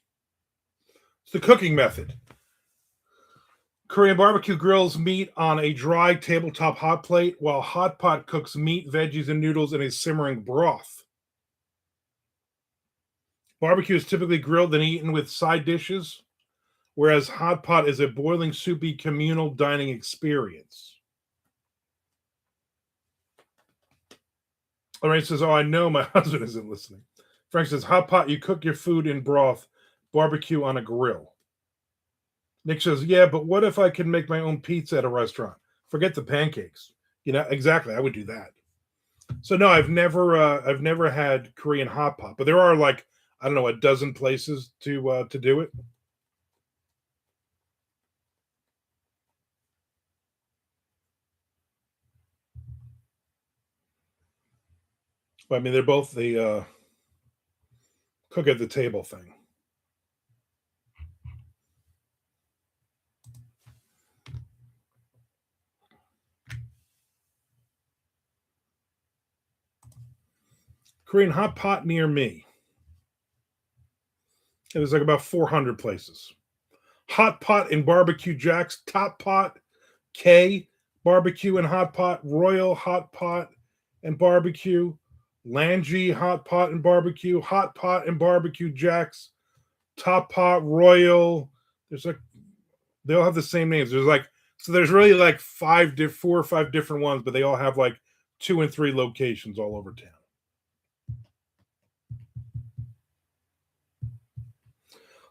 It's the cooking method. Korean barbecue grills meat on a dry tabletop hot plate, while hot pot cooks meat, veggies, and noodles in a simmering broth. Barbecue is typically grilled and eaten with side dishes, whereas hot pot is a boiling, soupy, communal dining experience. Lorraine says, oh, I know my husband isn't listening. Frank says, hot pot, you cook your food in broth, barbecue on a grill. Nick says, yeah, but what if I can make my own pizza at a restaurant? Forget the pancakes. You know, exactly. I would do that. So no, I've never had Korean hot pot, but there are like, I don't know, a dozen places to do it. But, I mean, they're both the cook at the table thing. Korean hot pot near me. It was like about 400 places. Hot pot and barbecue jacks, top pot, K, barbecue and hot pot, Royal hot pot and barbecue, Langy hot pot and barbecue, hot pot and barbecue jacks, top pot, Royal. There's like, they all have the same names. There's really like 4 or 5 different ones, but they all have like 2 and 3 locations all over town.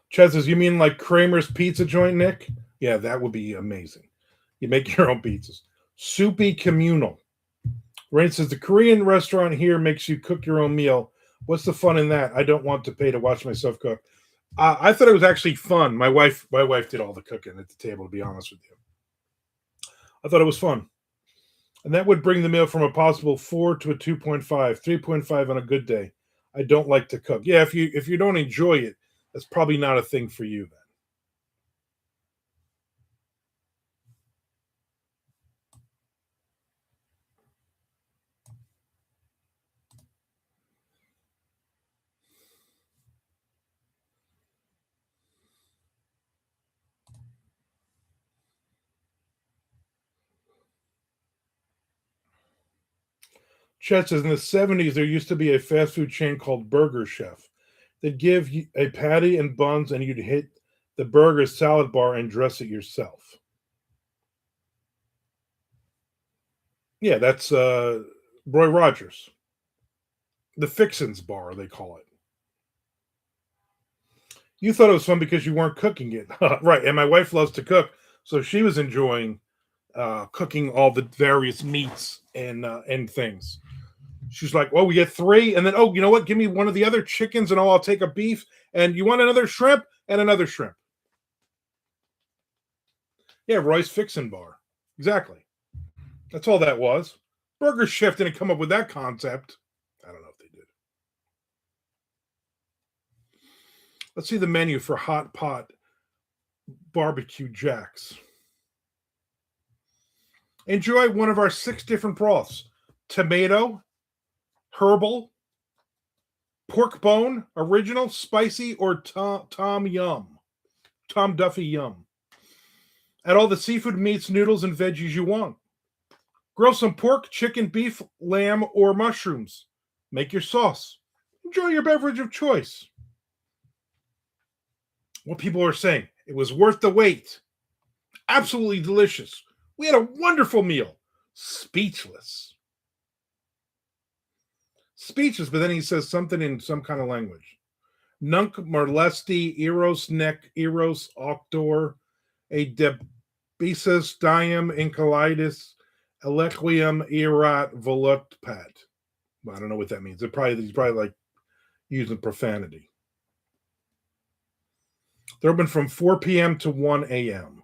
Chad says, you mean like Kramer's Pizza Joint, Nick? Yeah, that would be amazing. You make your own pizzas. Soupy communal. Rain says, the Korean restaurant here makes you cook your own meal. What's the fun in that? I don't want to pay to watch myself cook. I thought it was actually fun. My wife did all the cooking at the table, to be honest with you. I thought it was fun. And that would bring the meal from a possible 4 to a 2.5, 3.5 on a good day. I don't like to cook. Yeah, if you don't enjoy it, that's probably not a thing for you then. Chet says in the 70s, there used to be a fast food chain called Burger Chef. They'd give you a patty and buns, and you'd hit the burger salad bar and dress it yourself. Yeah, that's Roy Rogers. The Fixins Bar, they call it. You thought it was fun because you weren't cooking it. Right, and my wife loves to cook, so she was enjoying cooking all the various meats and things. She's like, "Well, we get 3, and then you know what? Give me one of the other chickens, and I'll take a beef. And you want another shrimp and another shrimp." Yeah, Roy's Fixin' Bar. Exactly. That's all that was. Burger Chef didn't come up with that concept. I don't know if they did. Let's see the menu for Hot Pot Barbecue Jacks. Enjoy one of our 6 different broths: tomato, herbal, pork bone, original, spicy, or Tom Yum. Tom Duffy Yum. Add all the seafood, meats, noodles, and veggies you want. Grill some pork, chicken, beef, lamb, or mushrooms. Make your sauce. Enjoy your beverage of choice. What people are saying, it was worth the wait. Absolutely delicious. We had a wonderful meal. Speechless. Speechless, but then he says something in some kind of language. Nunc molesti eros nec eros octor a debesis diem incolitis elequium erat volut pat. Well, I don't know what that means. He's probably like using profanity. They're open from 4 p.m. to 1 a.m.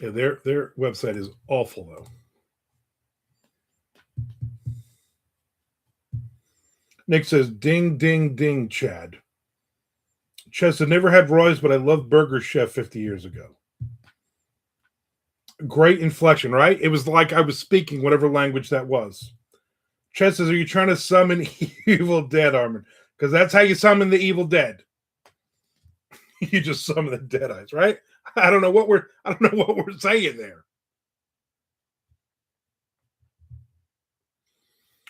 Yeah, their website is awful though. Nick says, "Ding, ding, ding, Chad." Chad said, "Never had Roy's, but I loved Burger Chef 50 years ago." Great inflection, right? It was like I was speaking whatever language that was. Chad says, "Are you trying to summon Evil Dead, Armand? Because that's how you summon the Evil Dead. You just summon the Dead Eyes, right? I don't know what we're saying there."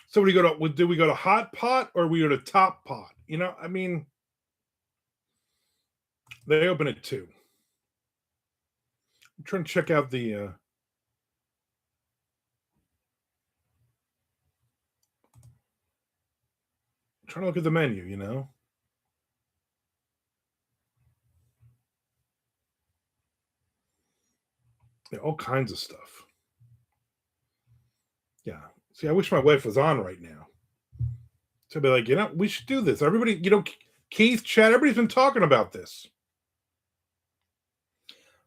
So do we go to Hot Pot or we go to Top Pot? You know, I mean, they open at 2. I'm trying to check out the trying to look at the menu, you know. Yeah, all kinds of stuff. Yeah. See, I wish my wife was on right now. To be like, we should do this. Everybody, Keith, Chad, everybody's been talking about this.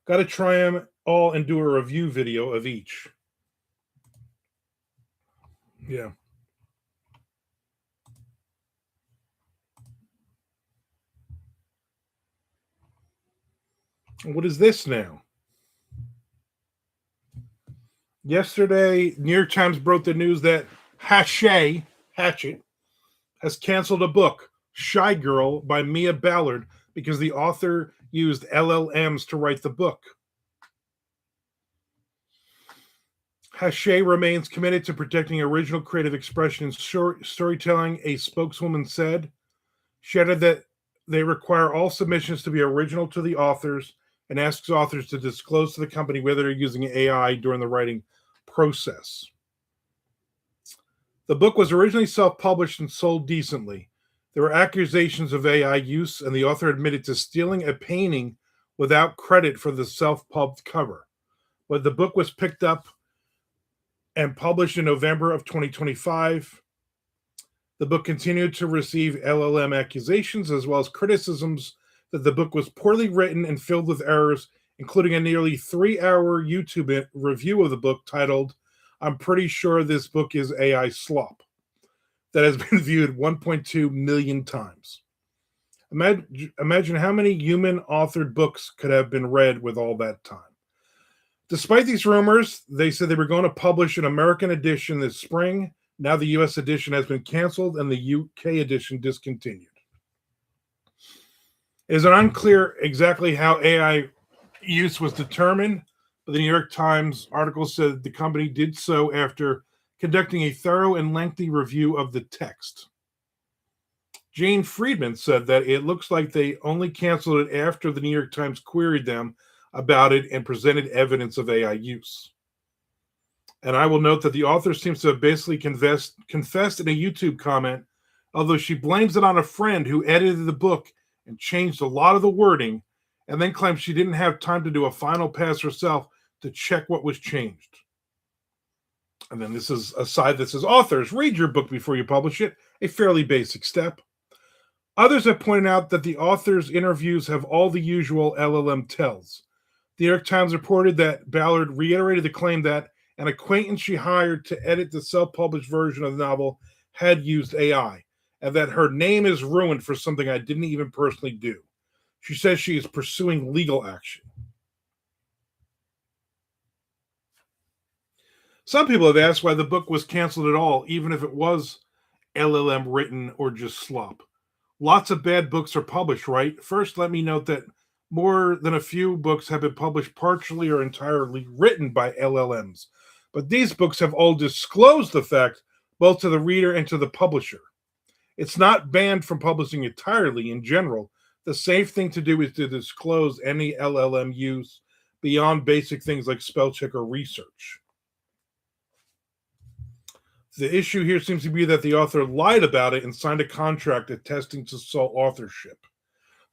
Got to try them all and do a review video of each. Yeah. What is this now? Yesterday, New York Times broke the news that Hatchet has canceled a book, Shy Girl by Mia Ballard, because the author used LLMs to write the book. Hatchet remains committed to protecting original creative expression in storytelling, a spokeswoman said. She added that they require all submissions to be original to the authors and asks authors to disclose to the company whether they're using AI during the writing process. The book was originally self-published and sold decently. There were accusations of AI use, and the author admitted to stealing a painting without credit for the self-pubbed cover. But the book was picked up and published in November of 2025. The book continued to receive LLM accusations as well as criticisms that the book was poorly written and filled with errors, including a nearly 3-hour YouTube review of the book titled, "I'm Pretty Sure This Book is AI Slop," that has been viewed 1.2 million times. Imagine how many human-authored books could have been read with all that time. Despite these rumors, they said they were going to publish an American edition this spring. Now the U.S. edition has been canceled and the UK edition discontinued. It is unclear exactly how AI use was determined, but the New York Times article said the company did so after conducting a thorough and lengthy review of the text. Jane Friedman said that it looks like they only canceled it after the New York Times queried them about it and presented evidence of AI use. And I will note that the author seems to have basically confessed in a YouTube comment, although she blames it on a friend who edited the book and changed a lot of the wording, and then claims she didn't have time to do a final pass herself to check what was changed. And then this is a side that says, authors, read your book before you publish it, a fairly basic step. Others have pointed out that the author's interviews have all the usual LLM tells. The New York Times reported that Ballard reiterated the claim that an acquaintance she hired to edit the self-published version of the novel had used AI, and that her name is ruined for something I didn't even personally do. She says she is pursuing legal action. Some people have asked why the book was canceled at all, even if it was LLM written or just slop. Lots of bad books are published, right? First, let me note that more than a few books have been published partially or entirely written by LLMs. But these books have all disclosed the fact both to the reader and to the publisher. It's not banned from publishing entirely in general. The safe thing to do is to disclose any LLM use beyond basic things like spell check or research. The issue here seems to be that the author lied about it and signed a contract attesting to sole authorship.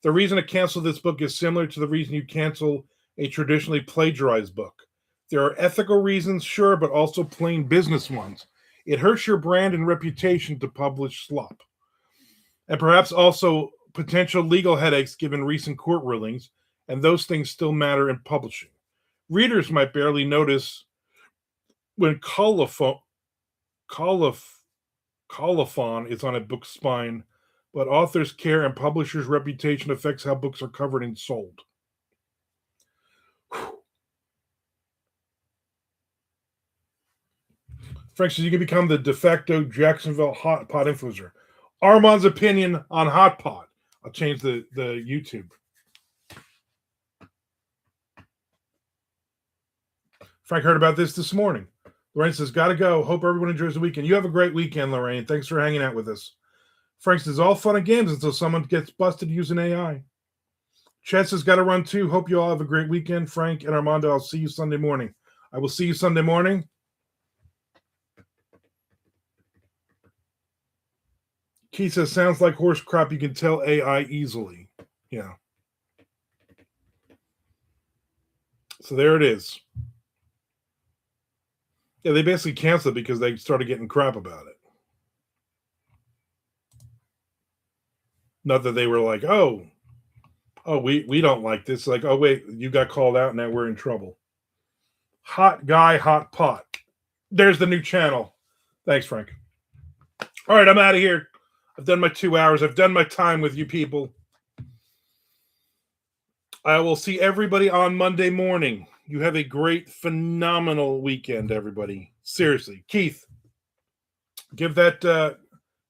The reason to cancel this book is similar to the reason you cancel a traditionally plagiarized book. There are ethical reasons, sure, but also plain business ones. It hurts your brand and reputation to publish slop. And perhaps also potential legal headaches given recent court rulings, and those things still matter in publishing. Readers might barely notice when colophon is on a book's spine, but authors' care and publishers' reputation affects how books are covered and sold. Frank says you can become the de facto Jacksonville hot pot influencer. Armand's opinion on hot pot. I'll change the YouTube. Frank heard about this morning. Lorraine says, gotta go. Hope everyone enjoys the weekend. You have a great weekend, Lorraine. Thanks for hanging out with us. Frank says, all fun and games until someone gets busted using AI. Chet says, gotta run too. Hope you all have a great weekend. Frank and Armando, I'll see you Sunday morning. I will see you Sunday morning. Keith says, sounds like horse crap. You can tell AI easily. Yeah. So there it is. Yeah, they basically canceled it because they started getting crap about it. Not that they were like, oh, we don't like this. Like, oh, wait, you got called out. Now we're in trouble. Hot guy, hot pot. There's the new channel. Thanks, Frank. All right, I'm out of here. I've done my 2 hours. I've done my time with you people. I will see everybody on Monday morning. You have a great, phenomenal weekend, everybody. Seriously. Keith, give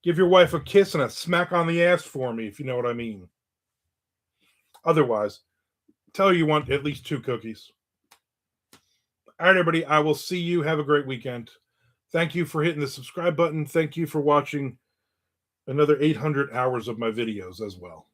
your wife a kiss and a smack on the ass for me, if you know what I mean. Otherwise, tell her you want at least 2 cookies. All right, everybody. I will see you. Have a great weekend. Thank you for hitting the subscribe button. Thank you for watching another 800 hours of my videos as well.